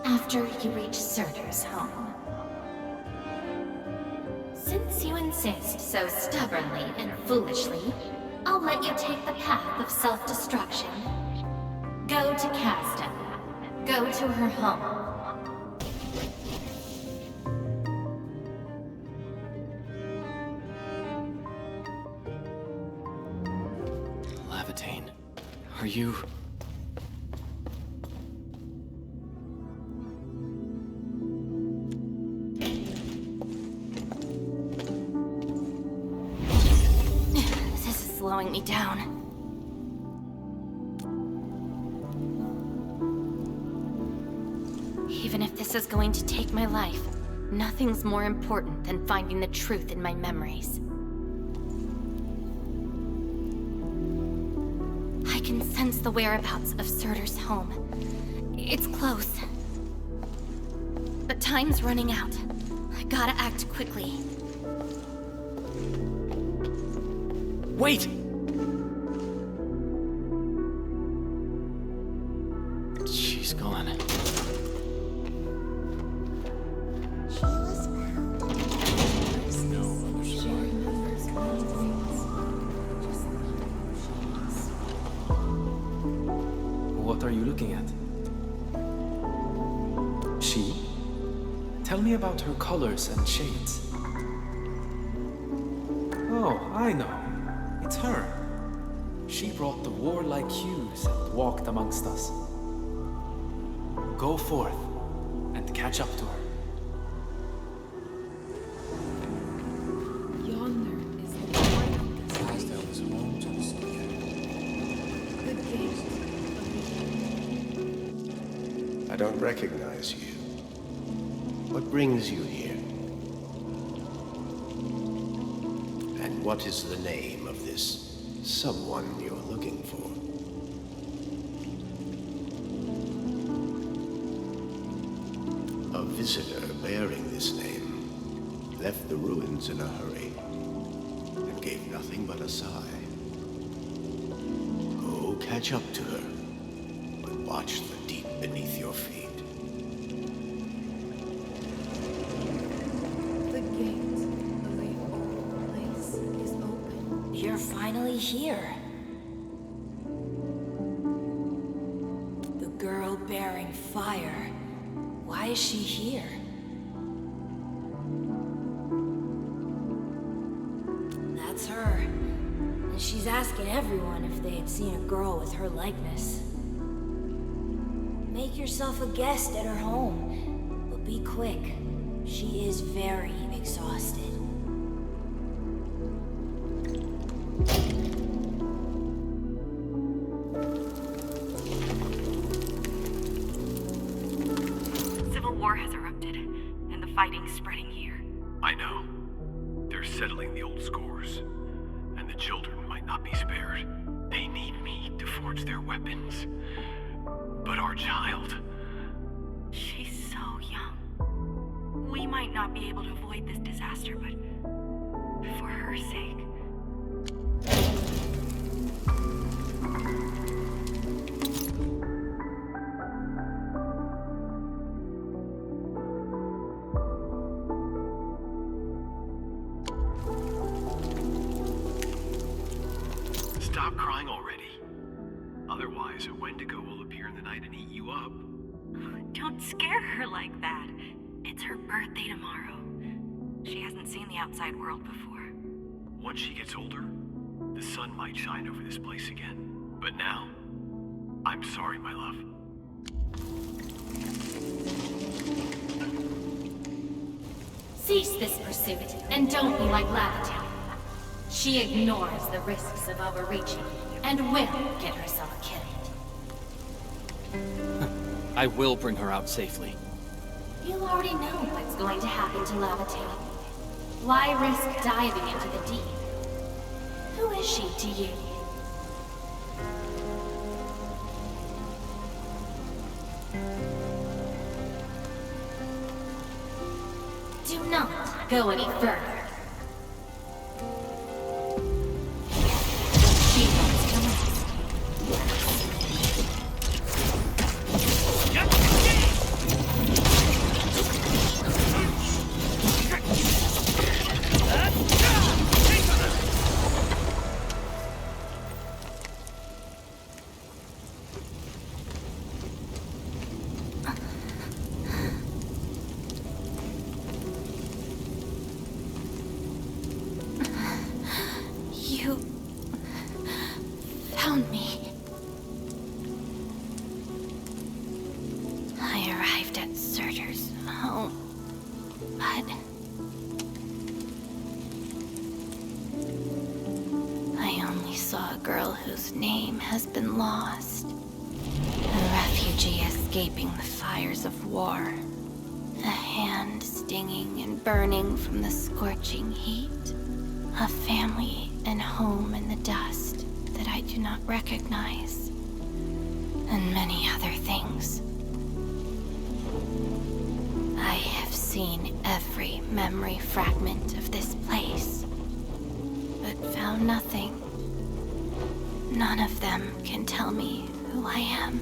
after you reach Surtur's home. Since you insist so stubbornly and foolishly, I'll let you take the path of self-destruction. Go to Casta. Go to her home. Lavate, are you... me down. Even if this is going to take my life, nothing's more important than finding the truth in my memories. I can sense the whereabouts of Surtur's home. It's close. But time's running out. I gotta act quickly. Wait! She's gone. What are you looking at? She? Tell me about her colors and shades. Oh, I know. It's her. She brought the warlike hues and walked amongst us. Go forth and catch up to her. Yonder is the castle is home to the Slayer. The gate. I don't recognize you. What brings you here? And what is the name of this someone you're looking for? A visitor bearing this name left the ruins in a hurry and gave nothing but a sigh. Go catch up to her, but watch the deep beneath your feet. The gate of the old place is open. You're finally here. The girl bearing fire. Why is she here? That's her. And she's asking everyone if they had seen a girl with her likeness. Make yourself a guest at her home, but be quick. She is very exhausted. Civil war has erupted, and the fighting's spreading here. I know. They're settling the old scores, and the children might not be spared. They need me to forge their weapons. But our child... She's so young. We might not be able to avoid this disaster, but for her sake... Stop crying already. Otherwise, a Wendigo will appear in the night and eat you up. Don't scare her like that. It's her birthday tomorrow. She hasn't seen the outside world before. Once she gets older, the sun might shine over this place again. But now, I'm sorry, my love. Cease this pursuit, and don't be like Lavatown. She ignores the risks of overreaching, and will get herself killed. I will bring her out safely. You already know what's going to happen to Lavatown. Why risk diving into the deep? Who is she to you? Do not go any further. She wants to rest. You found me. I arrived at Surtur's home, but I only saw a girl whose name has been lost. A refugee escaping the fires of war. A hand stinging and burning from the scorching heat. A family and home in the dust that I do not recognize. And many other things. I have seen every memory fragment of this place, but found nothing. None of them can tell me who I am.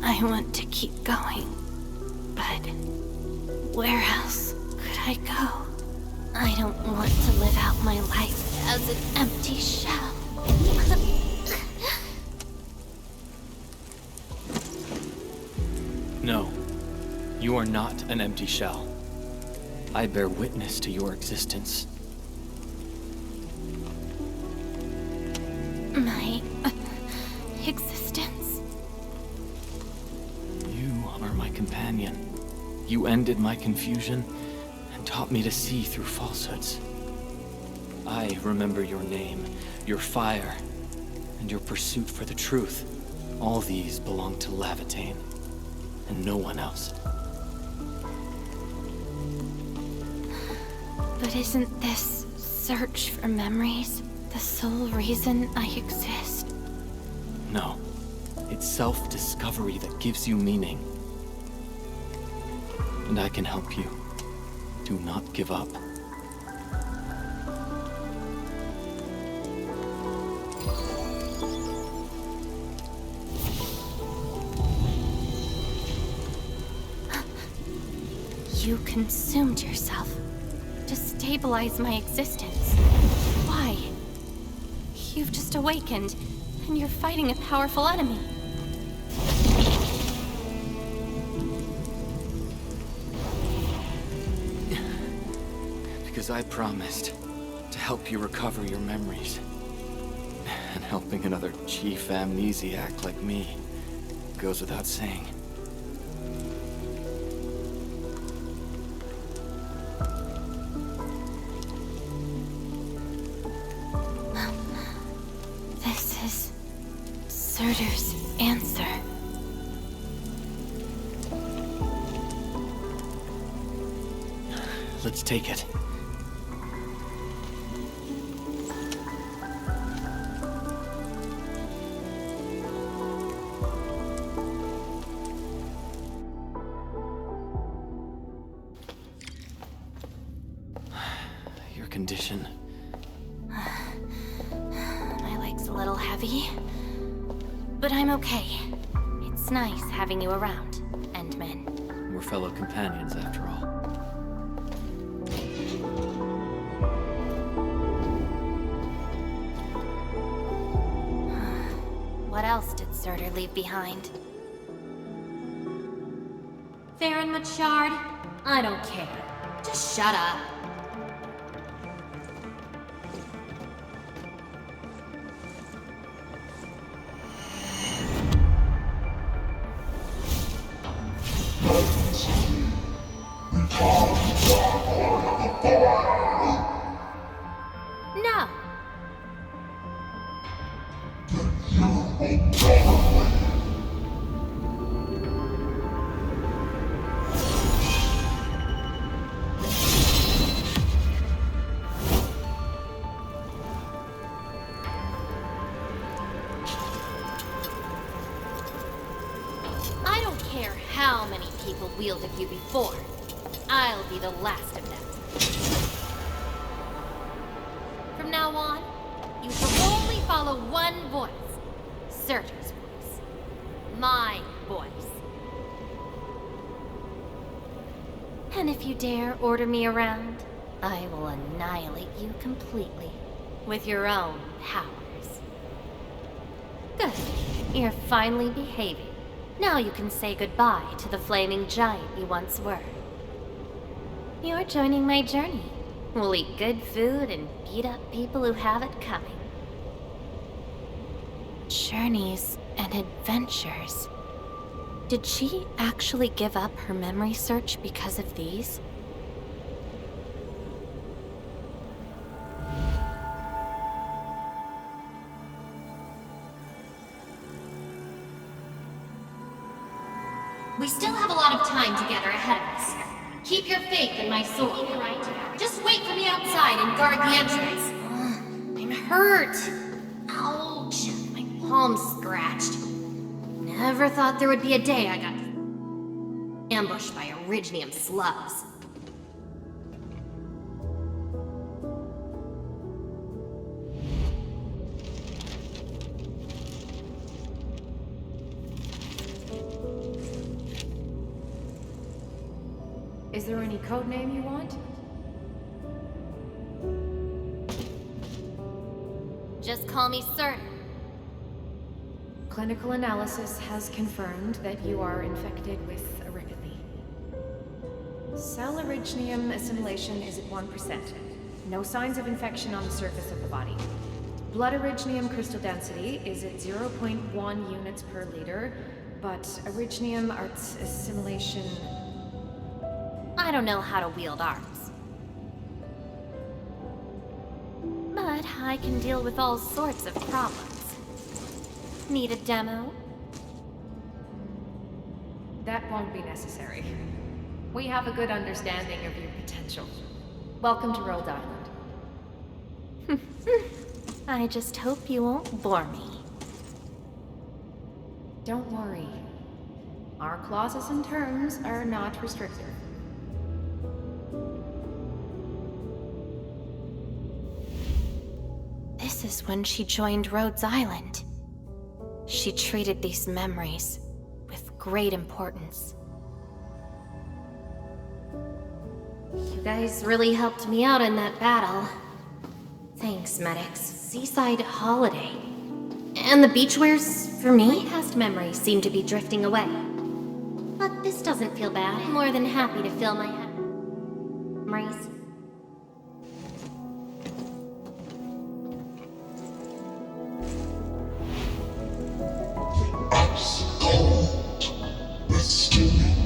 I want to keep going, but where else could I go? I don't want to live out my life as an empty shell. No, you are not an empty shell. I bear witness to your existence. My existence? You are my companion. You ended my confusion and taught me to see through falsehoods. I remember your name, your fire, and your pursuit for the truth. All these belong to Lavatane, and no one else. But isn't this search for memories the sole reason I exist? No. It's self-discovery that gives you meaning. And I can help you. Do not give up. You consumed yourself to stabilize my existence. Why? You've just awakened, and you're fighting a powerful enemy. Because I promised to help you recover your memories. And helping another chief amnesiac like me goes without saying. This is Surtur's answer. Let's take it. Your condition. My leg's a little heavy, but I'm okay. It's nice having you around, Endman. We're fellow companions, after all. What else did Surtur leave behind? Theron Machard, I don't care. Just shut up. No. I don't care how many people wielded you before. I'll be the last of them. From now on, you shall only follow one voice. Surtur's voice. My voice. And if you dare order me around, I will annihilate you completely with your own powers. Good. You're finally behaving. Now you can say goodbye to the flaming giant you once were. You're joining my journey. We'll eat good food and beat up people who have it coming. Journeys and adventures. Did she actually give up her memory search because of these? We still have a lot of time together ahead of us. Keep your faith in my soul, right? Just wait for me outside and guard the entrance. I'm hurt. Ouch. My palm's scratched. Never thought there would be a day I got ambushed by Originium slugs. Is there any code name you want? Just call me Sir. Clinical analysis has confirmed that you are infected with arachne. Cell originium assimilation is at 1%. No signs of infection on the surface of the body. Blood originium crystal density is at 0.1 units per liter, but originium arts assimilation... I don't know how to wield arms. But I can deal with all sorts of problems. Need a demo? That won't be necessary. We have a good understanding of your potential. Welcome to Rhode Island. I just hope you won't bore me. Don't worry. Our clauses and terms are not restrictive. This is when she joined Rhodes Island. She treated these memories with great importance. You guys really helped me out in that battle. Thanks, medics. Seaside holiday. And the beachwares for me? My past memories seem to be drifting away. But this doesn't feel bad. I'm more than happy to fill my head. Memories.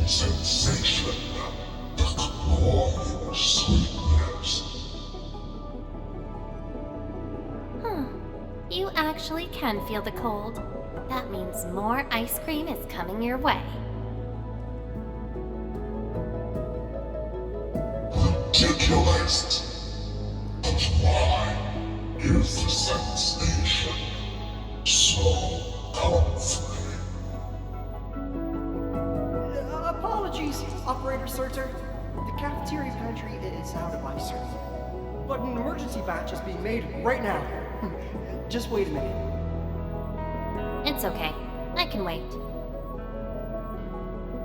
Sensation, the glorious sweetness. Huh. You actually can feel the cold. That means more ice cream is coming your way. Ridiculous. But why is the sensation so comforting? Apologies, Operator Surtur. The cafeteria pantry is out of ice cream. But an emergency batch is being made right now. Just wait a minute. It's okay. I can wait.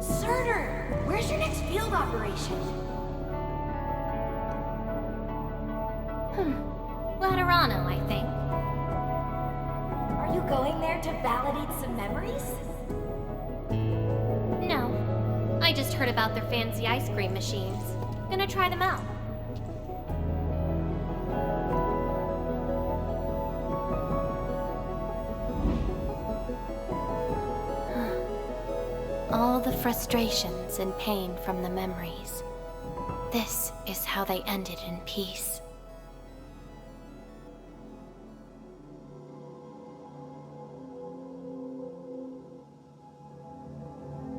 Surtur! Where's your next field operation? Laterano, I think. Are you going there to validate some memories? No. I just heard about their fancy ice cream machines. Gonna try them out. All the frustrations and pain from the memories. This is how they ended in peace.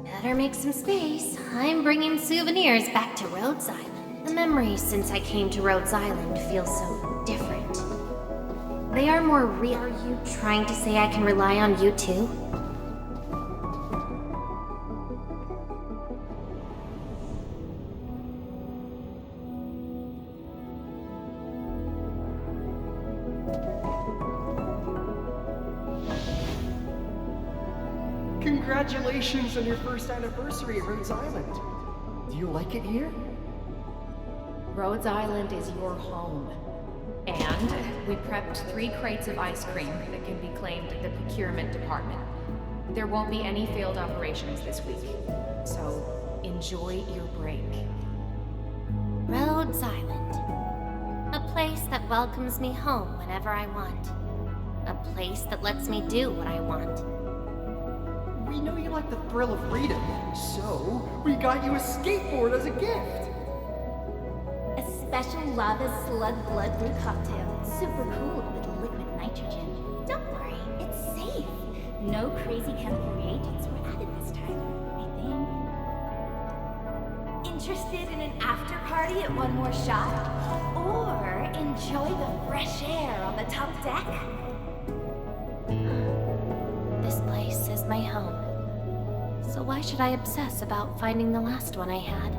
Better make some space. I'm bringing souvenirs back to Rhodes Island. The memories since I came to Rhodes Island feel so different. They are more real. Are you trying to say I can rely on you too? Congratulations on your first anniversary at Rhodes Island. Do you like it here? Rhodes Island is your home. And we prepped 3 crates of ice cream that can be claimed at the procurement department. There won't be any failed operations this week, so enjoy your break. Rhodes Island. A place that welcomes me home whenever I want. A place that lets me do what I want. We know you like the thrill of freedom, so we got you a skateboard as a gift. A special lava slug blood brew cocktail. Super cool with liquid nitrogen. Don't worry, it's safe. No crazy chemical reagents were added this time, I think. Interested in an after party at One More Shot? Or enjoy the fresh air on the top deck? This place is my home. So why should I obsess about finding the last one I had?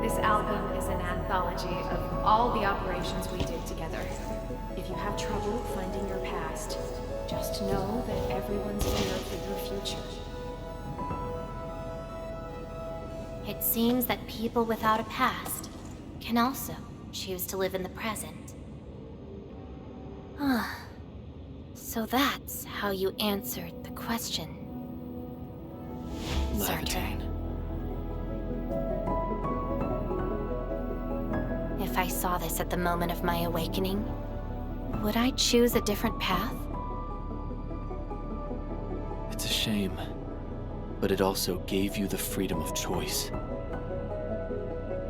This album is an anthology of all the operations we did together. If you have trouble finding your past, just know that everyone's here for your future. It seems that people without a past can also choose to live in the present. Ah, so that's how you answered the question. Levitate. If I saw this at the moment of my awakening, would I choose a different path? It's a shame, but it also gave you the freedom of choice.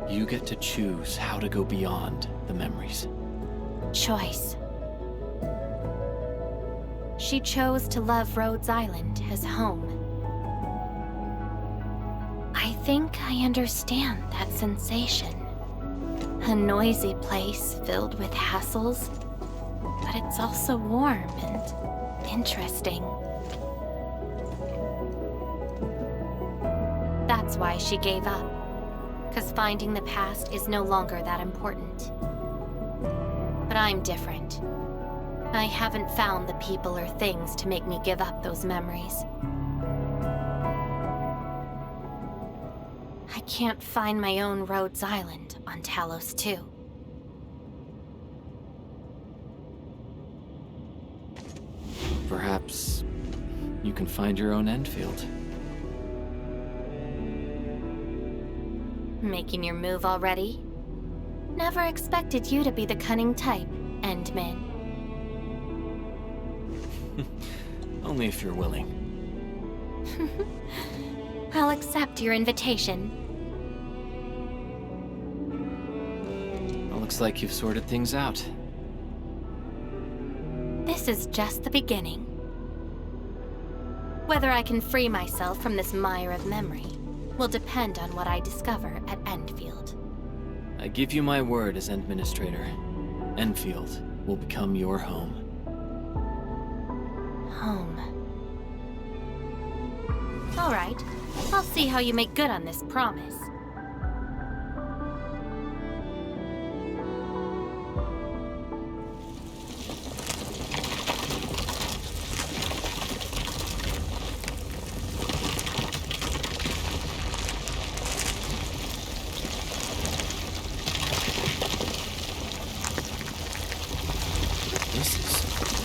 You get to choose how to go beyond the memories. Choice. She chose to love Rhodes Island as home. I think I understand that sensation. A noisy place filled with hassles, but it's also warm and interesting. That's why she gave up, 'cause finding the past is no longer that important. But I'm different. I haven't found the people or things to make me give up those memories. I can't find my own Rhodes Island on Talos 2. Perhaps you can find your own Endfield. Making your move already? Never expected you to be the cunning type, Endman. Only if you're willing. I'll accept your invitation. Well, looks like you've sorted things out. This is just the beginning. Whether I can free myself from this mire of memory will depend on what I discover at Endfield. I give you my word as Administrator. Endfield will become your home. Home. All right. I'll see how you make good on this promise.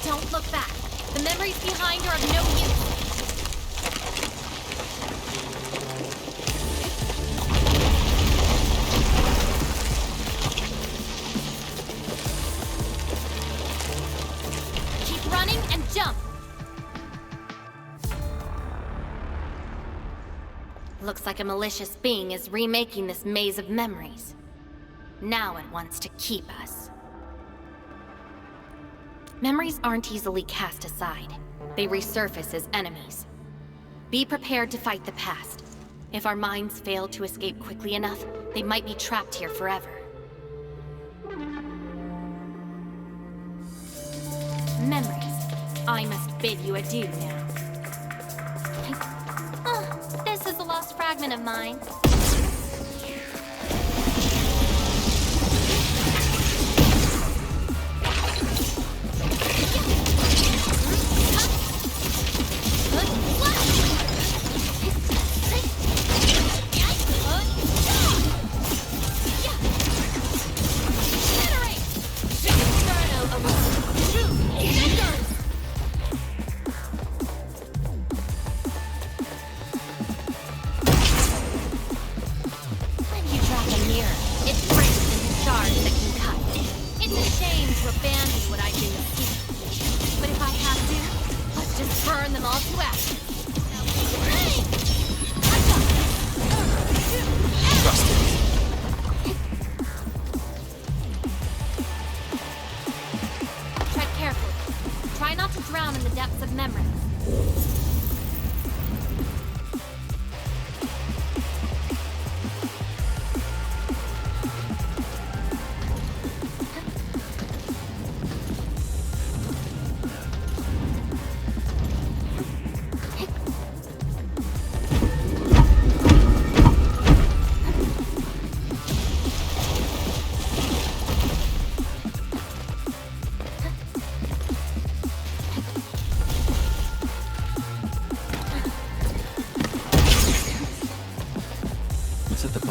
Don't look back. The memories behind are of no use. Keep running and jump. Looks like a malicious being is remaking this maze of memories. Now it wants to keep us. Memories aren't easily cast aside. They resurface as enemies. Be prepared to fight the past. If our minds fail to escape quickly enough, they might be trapped here forever. Memories. I must bid you adieu now. This is a lost fragment of mine.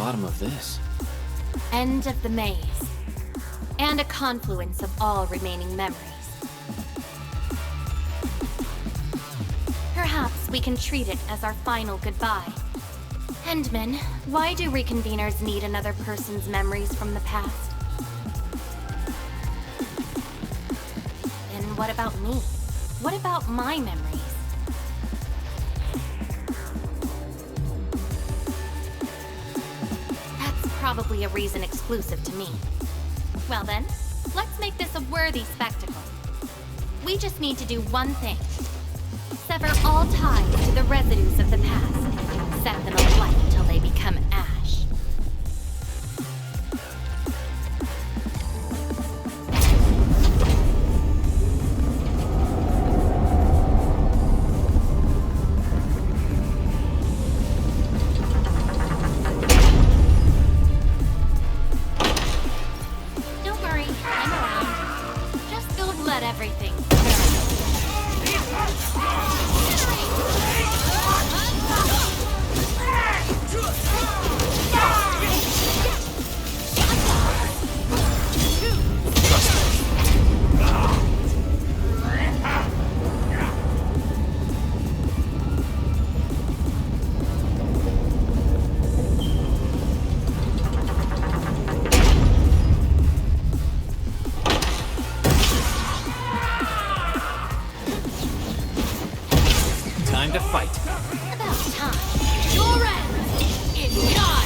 bottom of this? End of the maze. And a confluence of all remaining memories. Perhaps we can treat it as our final goodbye. Endman, why do reconveners need another person's memories from the past? And what about me? What about my memories? That's probably a reason exclusive to me. Well then, let's make this a worthy spectacle. We just need to do one thing. Sever all ties to the residues of the past. Set them alight until they become ash. Don't worry, I'm around. Just don't let everything Time to fight. About time. Your end is nigh.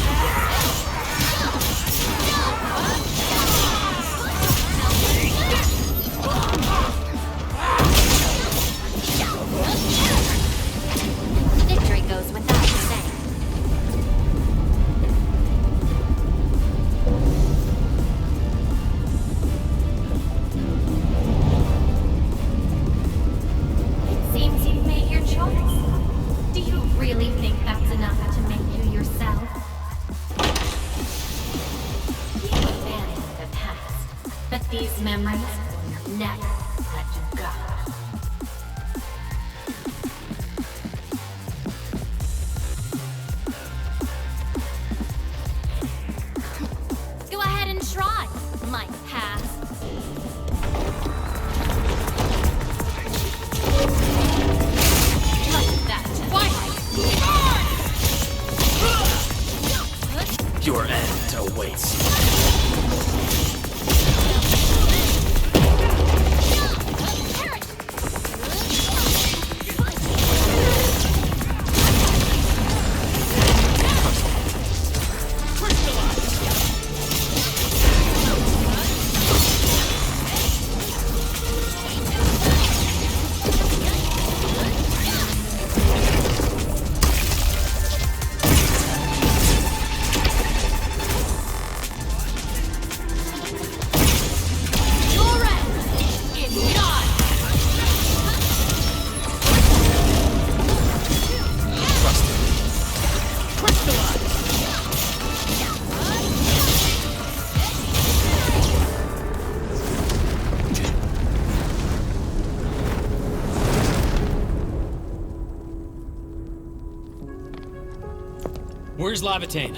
Victory goes without saying. It seems you've made your choice. Do you really think that's enough to make you yourself? You abandoned the past, but these memories will never let you go. Go ahead and try, my past. Like that twilight. Your end awaits. Your end is nigh. Where's Lavatane?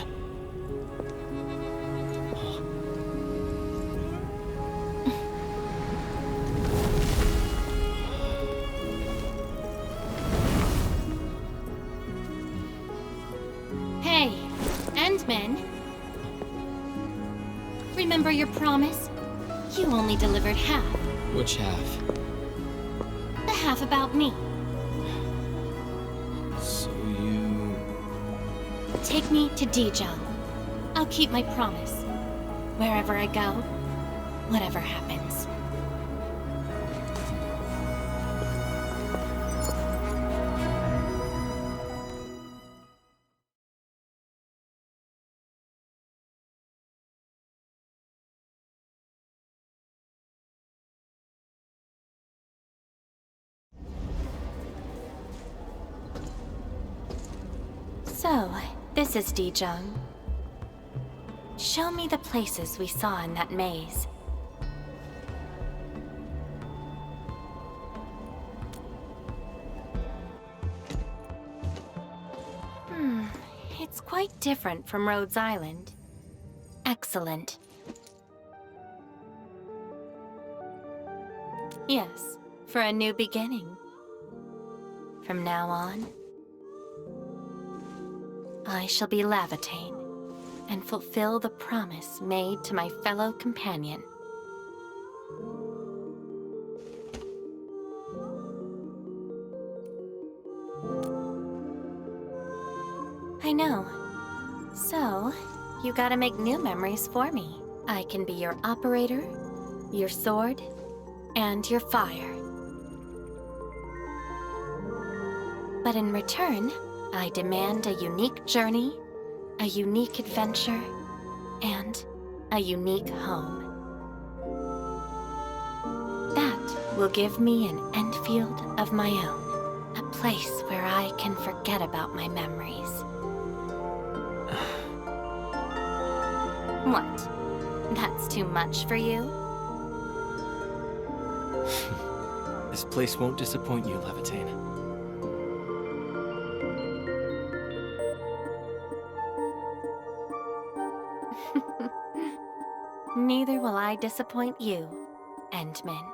Hey, Endman. Remember your promise? You only delivered half. Which half? The half about me. So you... Take me to Dijong. I'll keep my promise. Wherever I go, whatever happens. So, this is Dijong. Show me the places we saw in that maze. It's quite different from Rhodes Island. Excellent. Yes, for a new beginning. From now on, I shall be Lavatane and fulfill the promise made to my fellow companion. I know. So, you gotta make new memories for me. I can be your operator, your sword, and your fire. But in return, I demand a unique journey, a unique adventure, and a unique home. That will give me an Endfield of my own, a place where I can forget about my memories. What? That's too much for you? This place won't disappoint you, Lavatane. Neither will I disappoint you, Endman.